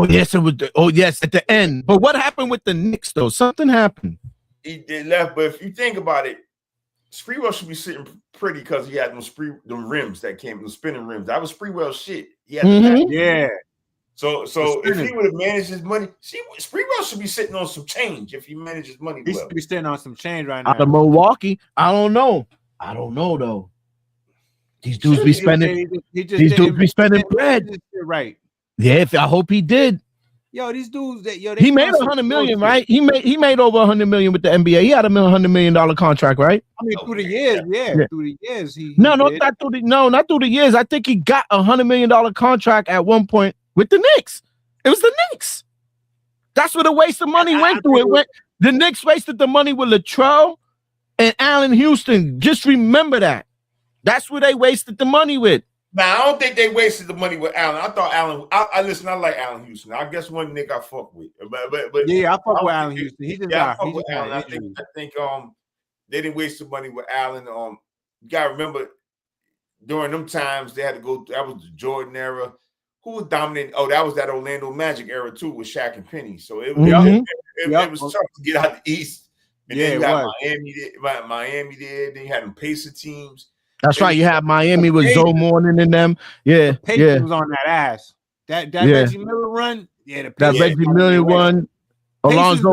Yes, it was. Yes, at the end. But what happened with the Knicks though? Something happened. He left, but if you think about it, Spreewell should be sitting pretty because he had them rims that came, the spinning rims. That was Spreewell's shit. He had yeah. So if he would have managed his money, Spreewell should be sitting on some change if he manages money. He should be sitting on some change right now. Out of Milwaukee, I don't know though. These dudes be spending. These dudes be spending bread. Right. Yeah, I hope he did. Yo, these dudes that he made $100 million, right? He made over $100 million with the NBA. He had $100 million contract, right? I mean, through the years, through the years. Not through the years. I think he got $100 million contract at one point with the Knicks. It was the Knicks. That's where the waste of money went through. The Knicks wasted the money with Latrell and Allen Houston. Just remember that. That's where they wasted the money with. Now, I don't think they wasted the money with Allen. I thought Allen. I like Allen Houston. I guess one Nick I fuck with. But yeah, I fuck with Allen Houston. He just got. I fuck with Allen. I think they didn't waste the money with Allen. You gotta remember during them times, they had to go. That was the Jordan era. Who was dominating? Oh, that was that Orlando Magic era too with Shaq and Penny. So it was tough to get out the East. And then you had Miami there. Then you had them Pacer teams. That's right. You had Miami with Zoe Morning in them. Yeah, the Pacers was on that ass. That Reggie Miller run. Yeah, that Reggie Miller run. Alonzo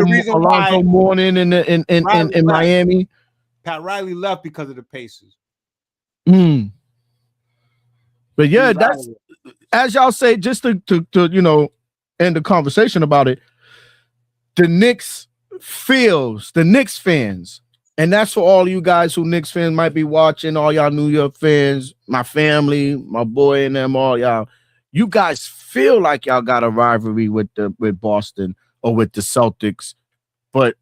Morning in Miami. Pat Riley left because of the Pacers. But yeah, that's as y'all say, just to you know, end the conversation about it. The Knicks fans, and that's for all you guys who Knicks fans might be watching, all y'all New York fans, my family, my boy and them, all y'all. You guys feel like y'all got a rivalry with Boston or with the Celtics, but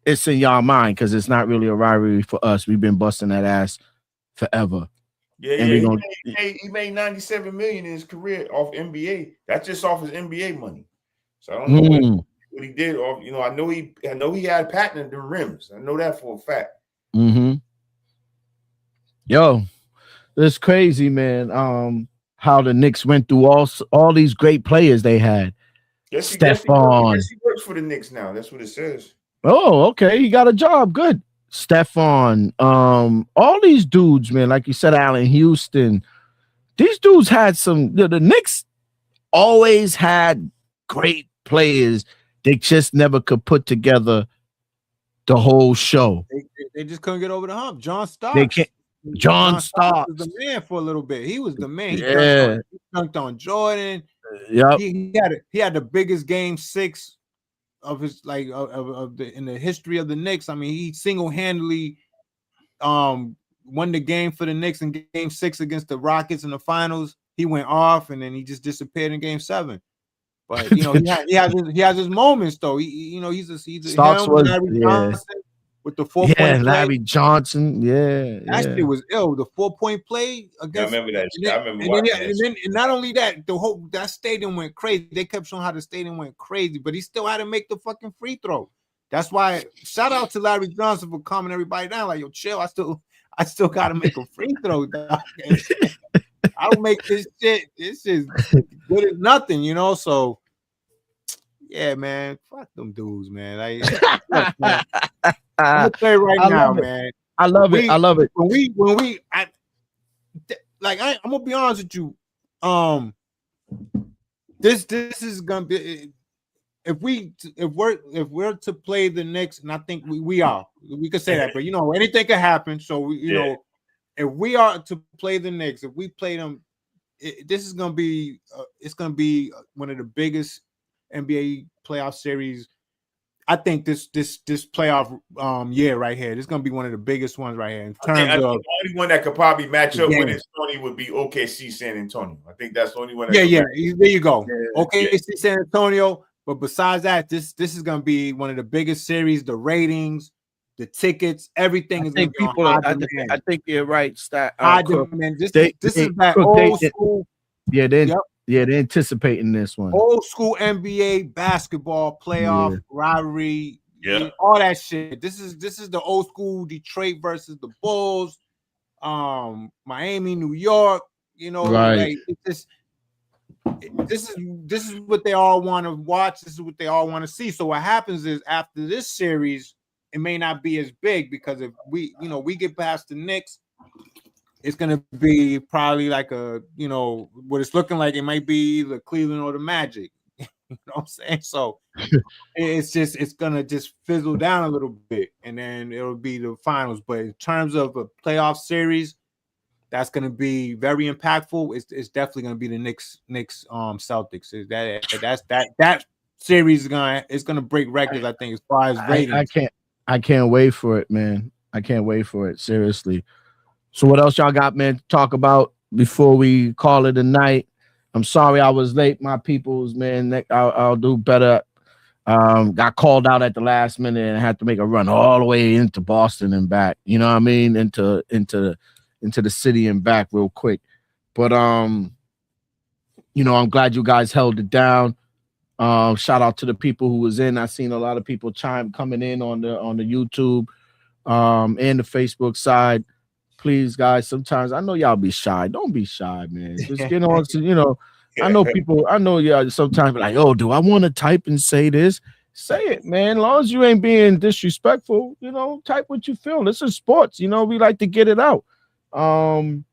it's in y'all mind because it's not really a rivalry for us. We've been busting that ass forever. Yeah, he made $97 million in his career off NBA. That's just off his NBA money. So I don't know what he did off. You know, I know he had patented the rims. I know that for a fact. Yo, it's crazy, man. How the Knicks went through all these great players they had. Stephon. He works for the Knicks now. That's what it says. Oh, okay. He got a job. Good. Stephon, all these dudes, man, like you said, Allen Houston, these dudes had some. The Knicks always had great players. They just never could put together the whole show. They just couldn't get over the hump. John Starks. John Starks was the man for a little bit. He was the man. He dunked on Jordan. Yep. He had the biggest game 6 of his in the history of the Knicks. I mean, he single-handedly won the game for the Knicks in game 6 against the Rockets in the finals. He went off and then he just disappeared in game 7. But you know, he has his moments though. He's a Larry Johnson with the 4-point play. Larry Johnson. That shit was ill. The 4-point play against. I remember that. I remember watching that. And not only that, that stadium went crazy. They kept showing how the stadium went crazy, but he still had to make the fucking free throw. That's why shout out to Larry Johnson for calming everybody down. Like, yo, chill. I still got to make a free throw. Dog. I don't make this shit. This is good as nothing, you know. So yeah, man, fuck them dudes, man. Look, man. I'm gonna play right now, man. I love it. I'm gonna be honest with you. This is gonna be if we're to play the Knicks, and I think we are. We could say that, but you know, anything could happen. So you know, if we are to play the Knicks, if we play them, this is gonna be it's gonna be one of the biggest NBA playoff series. I think this playoff year right here, this is gonna be one of the biggest ones right here. In terms the of only one that could probably match up with it, Tony, would be OKC San Antonio. I think that's the only one. There you go. OKC San Antonio. But besides that, this is gonna be one of the biggest series. The ratings, the tickets, everything is gonna be on high demand. I think you're right. High demand. This is that old school. They're anticipating this one. Old school NBA basketball playoff rivalry, all that shit. This is the old school Detroit versus the Bulls, Miami, New York. You know, right? This is what they all want to watch. This is what they all want to see. So what happens is after this series, it may not be as big because if we get past the Knicks, it's gonna be probably like what it's looking like. It might be the Cleveland or the Magic. You know what I'm saying? So it's gonna just fizzle down a little bit, and then it'll be the finals. But in terms of a playoff series, that's gonna be very impactful. It's definitely gonna be the Knicks Celtics. That series is gonna break records. I think as far as ratings. I can't wait for it, man. I can't wait for it. Seriously. So what else y'all got, man, to talk about before we call it a night? I'm sorry I was late, my peoples, man. I'll do better. Got called out at the last minute and had to make a run all the way into Boston and back. You know what I mean? Into the city and back real quick. But I'm glad you guys held it down. Shout out to the people who was in. I seen a lot of people coming in on the YouTube and the Facebook side. please, guys. Sometimes I know y'all be shy. Don't be shy, man. Just get on to, you know. I know people. I know y'all sometimes be like, oh, do I want to type and say this? Say it, man. As long as you ain't being disrespectful, you know, type what you feel. This is sports, you know. We like to get it out. And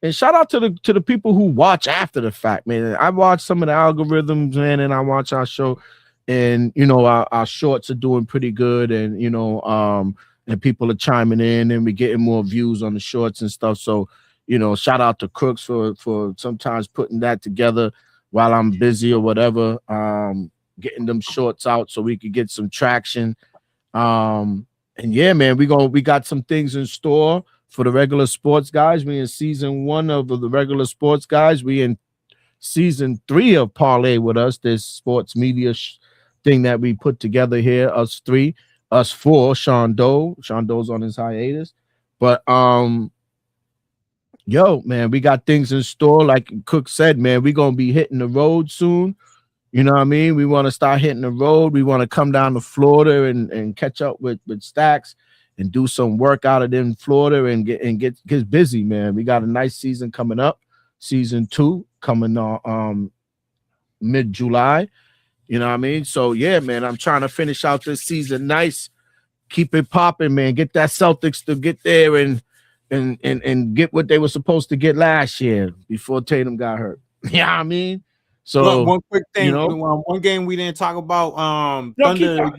shout out to the people who watch after the fact, man. I watch some of the algorithms, man, and I watch our show, and you know, our shorts are doing pretty good, and you know, and people are chiming in, and we're getting more views on the shorts and stuff. So, you know, shout out to Crooks for sometimes putting that together while I'm busy or whatever. Getting them shorts out so we could get some traction. And yeah, man, we got some things in store for the regular sports guys. We in season 1 of the regular sports guys. We in season 3 of Parlay with Us, this sports media thing that we put together here. Us 4, Sean Doe. Sean Doe's on his hiatus. But yo, man, we got things in store. Like Cook said, man, we're gonna be hitting the road soon. You know what I mean? We want to start hitting the road. We want to come down to Florida and catch up with Stacks and do some work out of in Florida and get busy, man. We got a nice season coming up. Season 2 coming on mid-July. You know what I mean? So yeah, man, I'm trying to finish out this season nice. Keep it popping, man. Get that Celtics to get there and get what they were supposed to get last year before Tatum got hurt. You know what I mean? So look, one quick thing, you know, one game we didn't talk about. Thunder.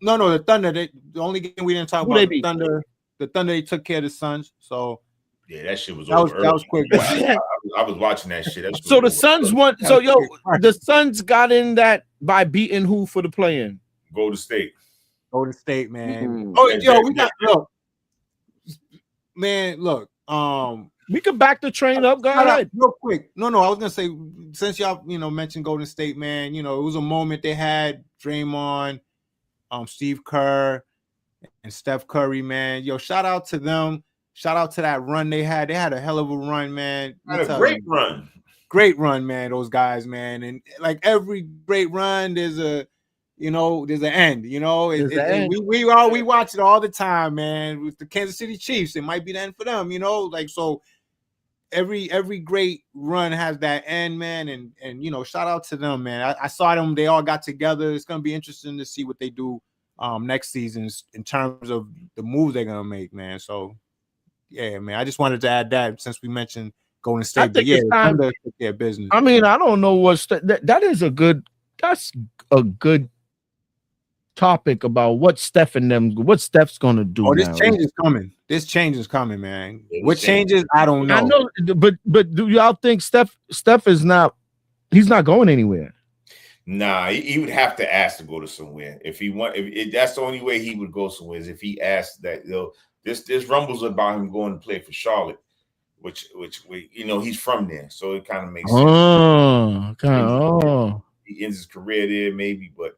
The Thunder. The only game we didn't talk about. The Thunder. The Thunder. They took care of the Suns. So yeah, that shit was over. That was quick. I was watching that shit. So the Suns won. So yo, the Suns got in that by beating who for the play-in? Golden State. Golden State, man. Oh, yo, we got man. Look, we could back the train up. Go ahead. Real quick. No, I was gonna say, since y'all, mentioned Golden State, man, it was a moment they had Draymond, Steve Kerr, and Steph Curry, man. Yo, shout out to them. Shout out to that run they had. They had a hell of a run, man. Had a great run. Great run, man. Those guys, man. And like every great run, there's an end. We watch it all the time, man. With the Kansas City Chiefs, it might be the end for them. So. Every great run has that end, man, and shout out to them, man. I saw them; they all got together. It's gonna be interesting to see what they do next season in terms of the moves they're gonna make, man. So, yeah, man. I just wanted to add that since we mentioned Golden State. But yeah, Thunder took their business. I mean, I don't know what's that's a good topic about what Steph's gonna do. Oh, this change is coming. This change is coming, man. What changes? I don't know. I know, but do y'all think Steph is not? He's not going anywhere. Nah, he would have to ask to go to somewhere if he want. If that's the only way he would go somewhere is if he asked that. There's rumbles about him going to play for Charlotte, which he's from there, so it kind of makes sense. He ends his career there, maybe, but.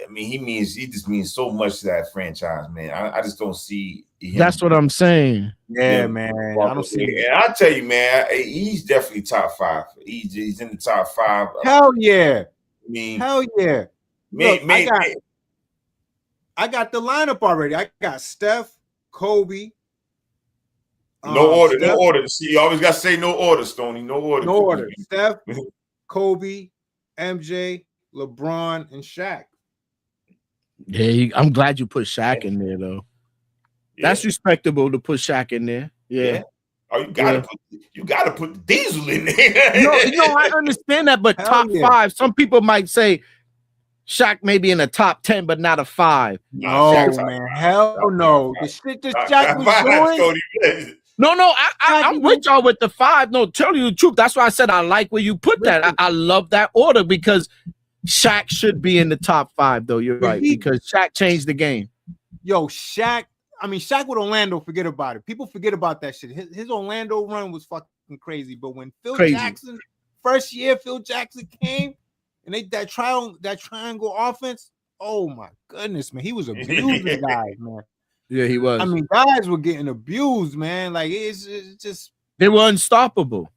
I mean, he just means so much to that franchise, man. I just don't see him. That's what I'm saying. Yeah, man. I don't see it. And I tell you, man, he's definitely top 5. He's in the top 5. Hell yeah. I mean, hell yeah. Look, I got the lineup already. I got Steph, Kobe. No order. See, you always got to say no order, Stoney. No order. Steph, Kobe, MJ, LeBron, and Shaq. Yeah, I'm glad you put Shaq in there, though. Yeah. That's respectable to put Shaq in there. Yeah. Oh, you gotta put the Diesel in there. I understand that, but top 5. Some people might say Shaq may be in the top 10, but not a 5. No, man. Hell no. The shit that Shaq was doing. No, I'm with y'all with the 5. No, tell you the truth. That's why I said I like where you put that. I love that order because Shaq should be in the top 5, though. You're right, because Shaq changed the game. Yo, Shaq with Orlando, forget about it. People forget about that shit. His Orlando run was fucking crazy. But when Jackson, first year Phil Jackson came, and that triangle offense, oh my goodness, man. He was abusing guys, man. Yeah, he was. I mean, guys were getting abused, man. Like, it's just... They were unstoppable.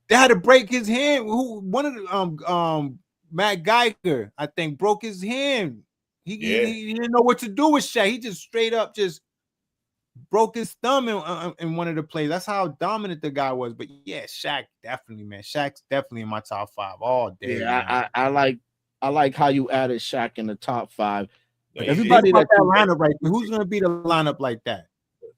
They had to break his hand. One of the... Matt Geiger, I think, broke his hand. He didn't know what to do with Shaq. He just straight up just broke his thumb in one of the plays. That's how dominant the guy was. But yeah, Shaq definitely, man. Shaq's definitely in my top 5 all day. Yeah, I like how you added Shaq in the top 5. Yeah, Everybody that lineup right there, who's gonna be the lineup like that?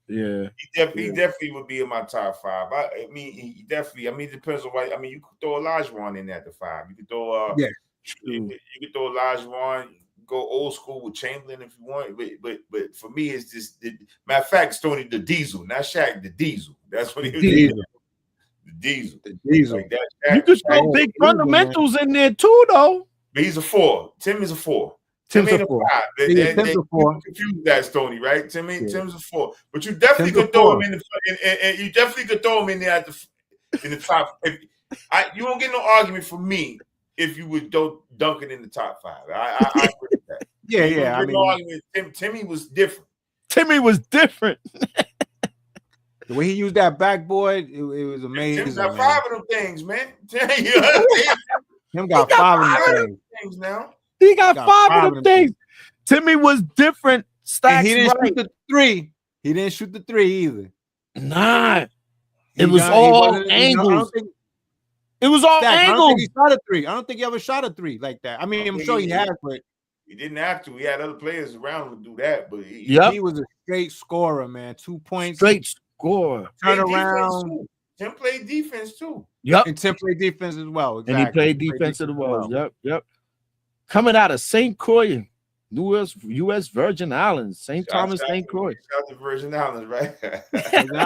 Yeah, he definitely would be in my top 5. I mean, he definitely. I mean, it depends on what. I mean, you could throw Olajuwon in at the 5. You could throw you could throw Olajuwon. Go old school with Chamberlain if you want, but for me, it's just matter of fact, Stoney the Diesel, not Shaq, the Diesel. That's what he was. The Diesel. Like that, you could throw big fundamentals in there too, though. But he's a 4. Tim is a 4. Tim's a 4. Tim's a 4. Confuse that, Stoney, right? Tim's a 4. But you definitely could throw him in and you definitely could throw him in there in the top. You won't get no argument from me if you would dunk it in the top 5. I agree with that. Yeah. I mean, Timmy was different. Timmy was different. The way he used that backboard, it was amazing. Tim's got 5 of them things, man. Tim got 5 of them things now. He got 5 of them things. Timmy was different. Stacks, he didn't shoot the 3. He didn't shoot the 3 either. Nah. It was all angles. It was all angles. I don't think he shot a 3. I don't think he ever shot a 3 like that. I mean, I'm sure he has, but he didn't have to. He had other players around him to do that, but he was a straight scorer, man. 2 points. Straight scorer. Turn around. Tim played defense too. Yep. And Tim played defense as well. Exactly. And he played defense as well. Yep. Coming out of St. Croix, U.S. Virgin Islands, St. Thomas, St. Croix. Shout out to Virgin Islands, right? Timmy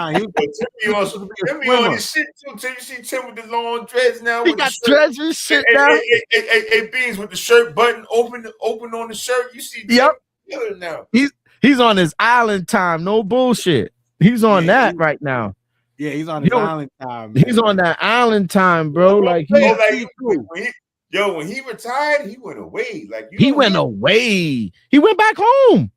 on his shit too. Tim, you see Tim with the long dreads now. He got dreads and shit now. Hey, Beans with the shirt button open on the shirt. You see Tim now. He's on his island time. No bullshit. He's on that right now. Yeah, he's on his island time. Man. He's on that island time, bro. Like when he retired, he went away. He went away. He went back home.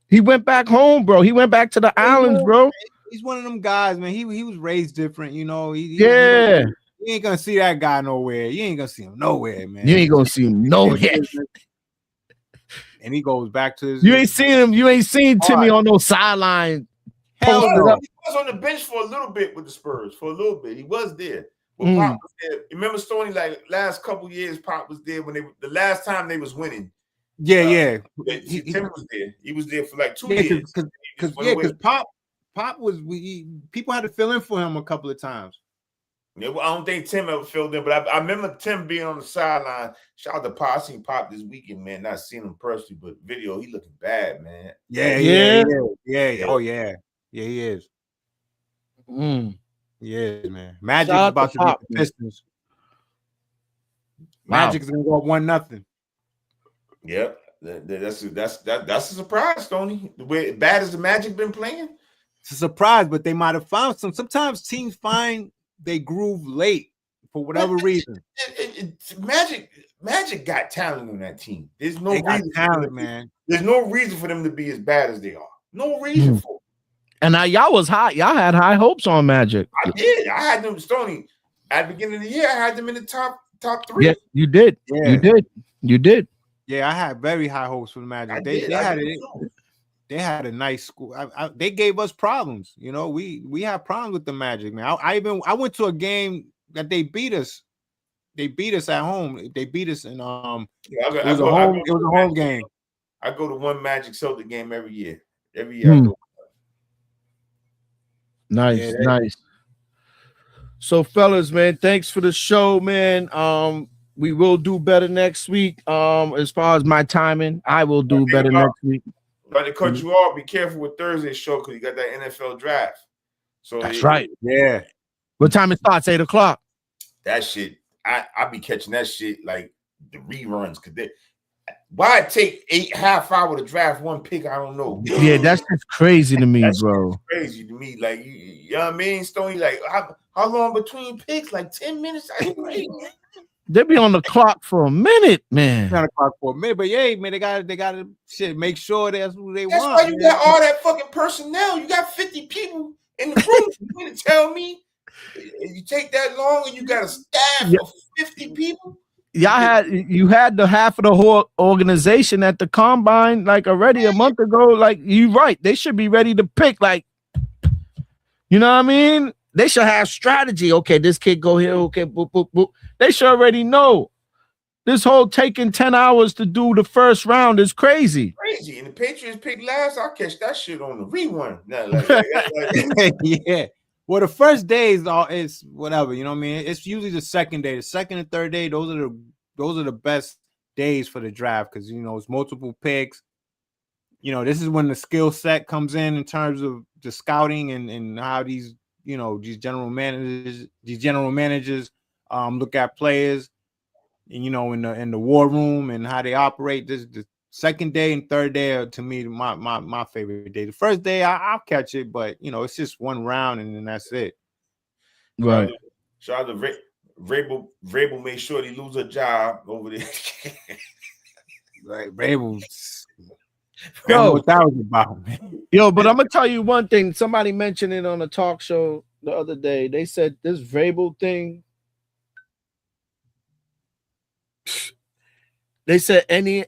He went back home, bro. He went back to the islands, bro. He's one of them guys, man. He was raised different, you know. You ain't gonna see that guy nowhere. You ain't gonna see him nowhere, man. You ain't gonna see him nowhere. And he goes back to his. You ain't seen him. You ain't seen Timmy on no sideline. Hell no. He was on the bench for a little bit with the Spurs. For a little bit, he was there. Well, Pop was there. Remember, Stoney, like last couple years, Pop was there when the last time they was winning. Yeah. Tim was there. He was there for like 2 years. Because Pop was people had to fill in for him a couple of times. Yeah, well, I don't think Tim ever filled in, but I remember Tim being on the sideline. Shout out to Pop. I seen Pop this weekend, man. Not seen him personally, but video, he looking bad, man. Yeah. Oh yeah, he is. Yeah, man. Magic's about to beat the Pistons. Magic's gonna go up 1-0. Yep, that's a surprise, Tony. The way bad as the Magic been playing, it's a surprise, but they might have found some. Sometimes teams find they groove late for whatever reason. Magic got talent on that team. There's no reason talent, man. There's no reason for them to be as bad as they are. No reason for it. And now y'all was high. Y'all had high hopes on Magic. I did. I had them, Stoney. At the beginning of the year, I had them in the top 3. Yeah, you did. Yeah. You did. Yeah, I had very high hopes for the Magic. They had a nice school. They gave us problems. You know, we had problems with the Magic, man. I went to a game that they beat us. They beat us at home. They beat us in it was a home game. I go to one Magic Celtic game every year. I go. Nice. So, fellas, man, thanks for the show, man. We will do better next week. As far as my timing, I will do better next week. But to cut you off, be careful with Thursday's show because you got that NFL draft. So that's right. Yeah. What time it starts? 8:00. That shit, I be catching that shit like the reruns because why it take 8.5 hours to draft one pick? I don't know. Yeah, that's just crazy to me, bro. Crazy to me. Like you know what I mean, Stoney? Like how long between picks? Like 10 minutes? They be on the clock for a minute, man. On the clock for a minute, but yeah, man, they got to shit. Make sure that's who they want. That's why you got all that fucking personnel. You got 50 people in the room. You mean to tell me you take that long and you got a staff of 50 people? you had the half of the whole organization at the combine like already a month ago. Like you right, they should be ready to pick. Like, you know what I mean? They should have strategy. Okay, this kid go here. Okay, boop, boop, boop. They should already know. This whole taking 10 hours to do the first round is crazy. Crazy. And the Patriots picked last. I'll catch that shit on the rewind. Yeah. Well, the first day is whatever, you know what I mean? It's usually the second day. The second and third day, those are the best days for the draft because you know it's multiple picks. You know, this is when the skill set comes in terms of the scouting and how these general managers look at players. And, you know, in the war room and how they operate. This the second day and third day are, to me, my favorite day. The first day I'll catch it, but you know, it's just one round and then that's it. Right. Shout out to Vrabel made sure he lose a job over there. Right, Vrabel. What that was about, man. Yo, but I'm gonna tell you one thing. Somebody mentioned it on a talk show the other day. They said this Vrabel thing. They said any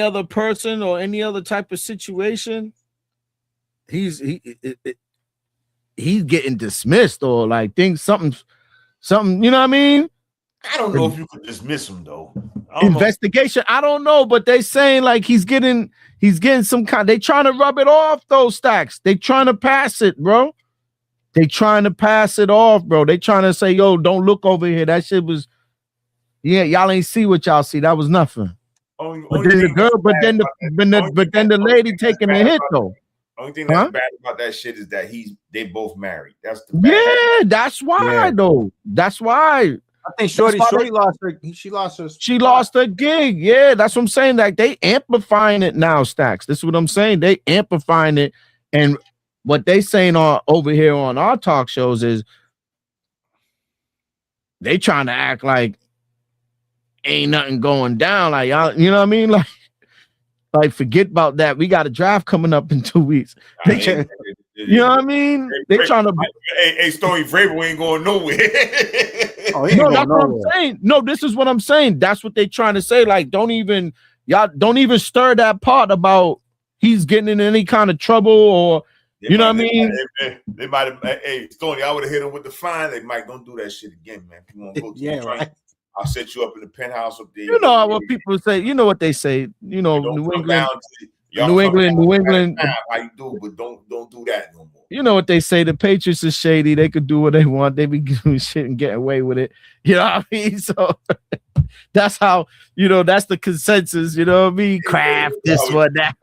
other person or any other type of situation, he's getting dismissed or like something, you know what I mean? I don't know if you could dismiss him though. Investigation, I don't know, but they saying like he's getting some kind. They trying to rub it off those Stacks. They trying to pass it, bro. They trying to pass it off, bro. They trying to say, yo, don't look over here. That shit was. Yeah, y'all ain't see what y'all see. That was nothing. But then the lady taking the hit though. Only thing that's bad about that shit is that they both married. That's the bad that's why though. That's why. I think Shorty lost her. She lost her gig. Yeah, that's what I'm saying. Like they amplifying it now, Stacks. This is what I'm saying. They amplifying it, and what they saying over here on our talk shows is they trying to act like ain't nothing going down. Like y'all, you know what I mean? Like forget about that. We got a draft coming up in 2 weeks. You know what I mean? They trying to. Hey, Stony Vrabel ain't going nowhere. No, that's what I'm saying. No, this is what I'm saying. That's what they trying to say. Like, don't even stir that part about he's getting in any kind of trouble or you know what I mean? They might have. Hey, Stony, I would have hit him with the fine. They might don't do that shit again, man. If you want to go to the right. I'll set you up in the penthouse up there. You know what people say. You know what they say. You know, New England. How you do, but don't do that no more. You know what they say. The Patriots are shady. They could do what they want. They be doing shit and getting away with it. You know what I mean? So that's how, that's the consensus. You know what I mean? Kraft, this one, that.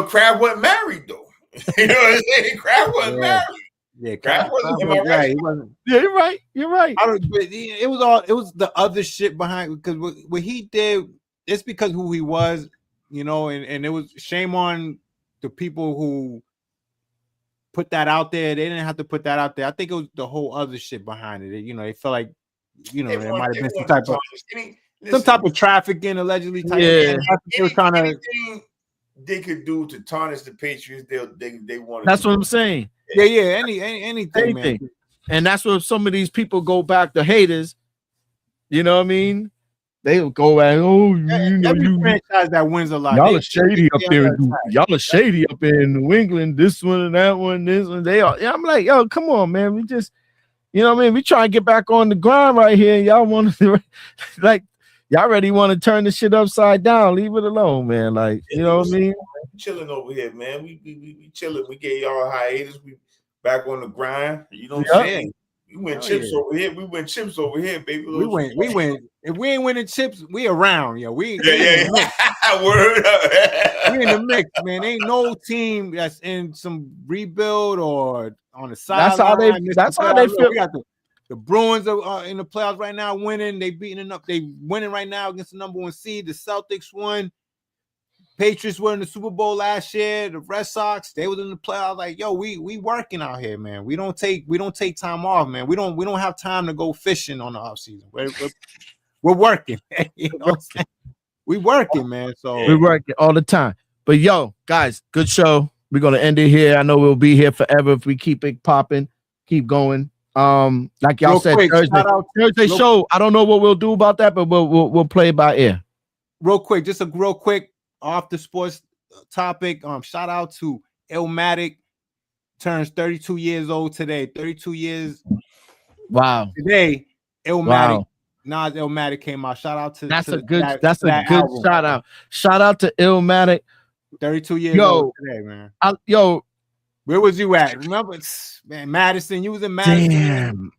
Kraft wasn't married though. You know what I'm saying? Kraft wasn't married. Yeah, Kraft wasn't right. Yeah, you're right. You're right. It was the other shit behind because what he did. It's because who he was, and it was shame on the people who put that out there. They didn't have to put that out there. I think it was the whole other shit behind it. They felt like, there might have been some type of trafficking allegedly. Yeah, they were trying to. They could do to tarnish the Patriots. They wanted. That's what I'm saying. Yeah. Anything. Man. And that's where some of these people go back, the haters. You know what I mean? They'll go back. Oh, every franchise that wins a lot. Y'all are shady up there. Y'all are shady up there in New England. This one and that one. This one. They are. Yeah, I'm like, yo, come on, man. We just, you know what I mean? We try and get back on the grind right here. Y'all want to like. Y'all already want to turn the shit upside down. Leave it alone, man. Like, you know what I mean? We chilling over here, man. We chilling. We gave y'all a hiatus. We back on the grind. You know what I'm saying? We win chips over here. We win chips over here, baby. We win. If we ain't winning chips, we around, yo. We Word up. We in the mix, man. Ain't no team that's in some rebuild or on the side. That's how they feel. We got the Bruins are in the playoffs right now, winning. They winning right now against the number 1 seed. The Celtics won. Patriots were in the Super Bowl last year. The Red Sox, they was in the playoffs. Like, yo, we working out here, man. We don't take time off, man. We don't have time to go fishing on the off season. We're working. You know what I'm saying? We working, man. So we're working all the time. But yo, guys, good show. We're gonna end it here. I know we'll be here forever if we keep it popping, keep going. Like y'all said, quick, Thursday show. I don't know what we'll do about that, but we'll play it by ear. Real quick, just a real quick off the sports topic. Shout out to Illmatic, turns 32 years old today. 32 years. Wow. Today, Illmatic. Wow. Nas Illmatic came out. Shout out to that's a good album. shout out. Shout out to Illmatic. 32 years old today, man. Where was you at? Remember, man, Madison. You was in Madison.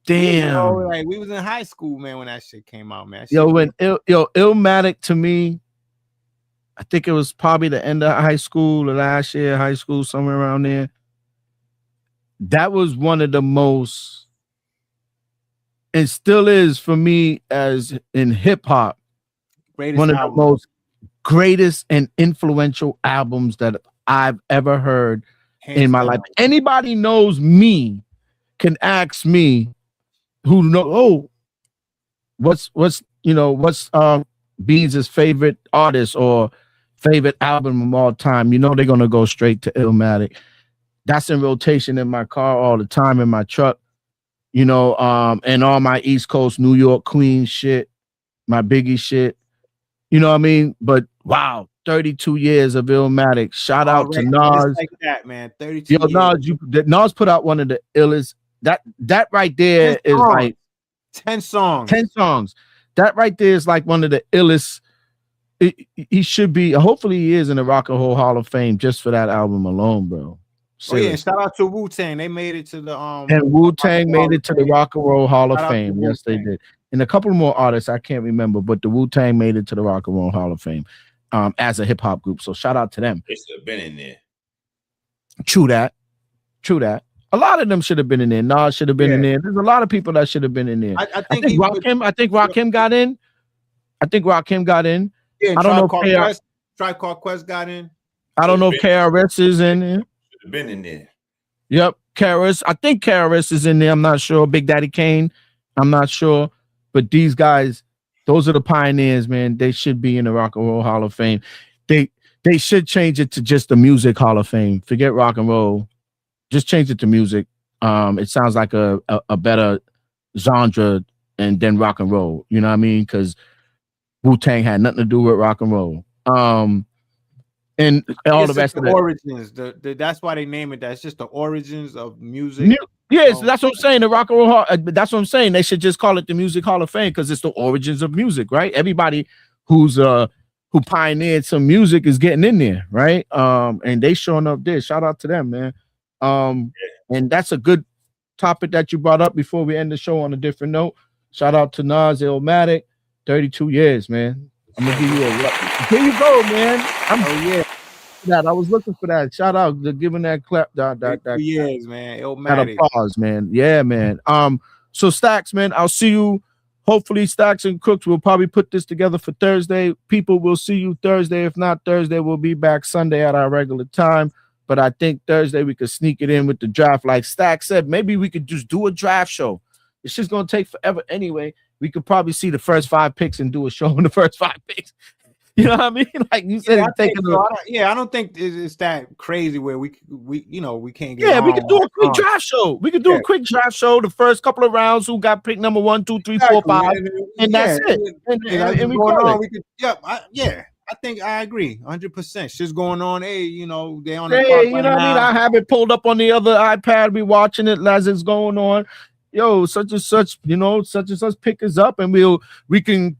Damn. You know, like we was in high school, man, when that shit came out, man. Illmatic to me, I think it was probably the end of high school or last year, high school, somewhere around there. That was one of the most, and still is for me as in hip hop, one of the most greatest and influential albums that I've ever heard in my life. Anybody knows me can ask me who know what's Beans' favorite artist or favorite album of all time. You know they're gonna go straight to Illmatic. That's in rotation in my car all the time, in my truck, and all my East Coast, New York, Queens shit, my Biggie shit. You know what I mean? But wow, 32 years of Illmatic. Shout out to Nas. Like that, man. 32 years. Nas put out one of the illest. That right there is like 10 songs. 10 songs. That right there is like one of the illest. He should be. Hopefully, he is in the Rock and Roll Hall of Fame just for that album alone, bro. Seriously. Oh yeah, shout out to Wu-Tang. They made it to the and Wu-Tang made it to the Rock and Roll Hall of Fame. Yes, they did. And a couple more artists I can't remember, but the Wu-Tang made it to the Rock and Roll Hall of Fame as a hip hop group. So shout out to them. They should have been in there. True that. A lot of them should have been in there. Nas should have been in there. There's a lot of people that should have been in there. I think Rakim got in. Yeah, I don't know if Tribe Called Quest got in. I don't know if KRS is in there. Should have been in there. Yep, KRS. I think KRS is in there. I'm not sure. Big Daddy Kane. I'm not sure. But these guys, those are the pioneers, man. They should be in the Rock and Roll Hall of Fame. They should change it to just the Music Hall of Fame. Forget rock and roll. Just change it to music. It sounds like a better genre and then rock and roll. You know what I mean? Because Wu-Tang had nothing to do with rock and roll. And all the rest of the origins. That's why they name it that. It's just the origins of music. Yes, that's what I'm saying. The Rock and Roll Hall. That's what I'm saying. They should just call it the Music Hall of Fame because it's the origins of music, right? Everybody who pioneered some music is getting in there, right? And they showing up there. Shout out to them, man. And that's a good topic that you brought up before we end the show on a different note. Shout out to Nas Illmatic, 32 years, man. I'm gonna give you here you go, man. That I was looking for that. Shout out to giving that clap. That years, man. Illmatic. That applause, man. Yeah, man. So Stacks, man, I'll see you. Hopefully, Stacks and Crooks will probably put this together for Thursday. People will see you Thursday. If not Thursday, we'll be back Sunday at our regular time. But I think Thursday we could sneak it in with the draft. Like Stack said, maybe we could just do a draft show. It's just going to take forever anyway. We could probably see the first 5 picks and do a show on the first 5 picks. You know what I mean? Like you said, I don't think it's that crazy where we can't get. Yeah, we could do a quick draft show. We could do a quick draft show. The first couple of rounds, who got pick number 1, 2, 3, 4, 5, and that's it. And we call it. I think I agree 100%. Shit's going on. Hey, they on the clock you know what I mean? I have it pulled up on the other iPad. We watching it as it's going on. Yo, such and such, such and such pick is up, and we can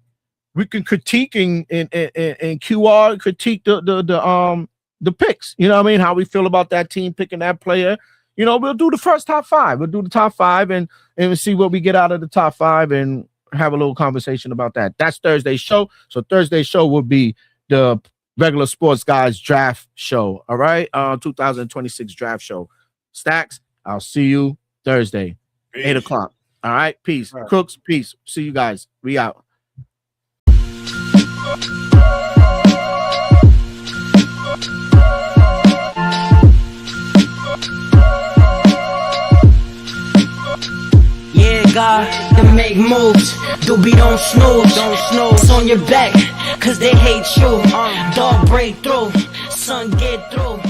critique and QR critique the picks. You know what I mean? How we feel about that team picking that player. We'll do the first top 5. We'll do the top 5 and see what we get out of the top 5 and have a little conversation about that. That's Thursday's show. So Thursday's show will be the regular sports guys draft show. All right. 2026 draft show. Stacks, I'll see you Thursday, 8 o'clock. All right. Peace. Right. Crooks, peace. See you guys. We out. God, to make moves, doobie don't snooze, it's on your back, cause they hate you, dog break through, son get through.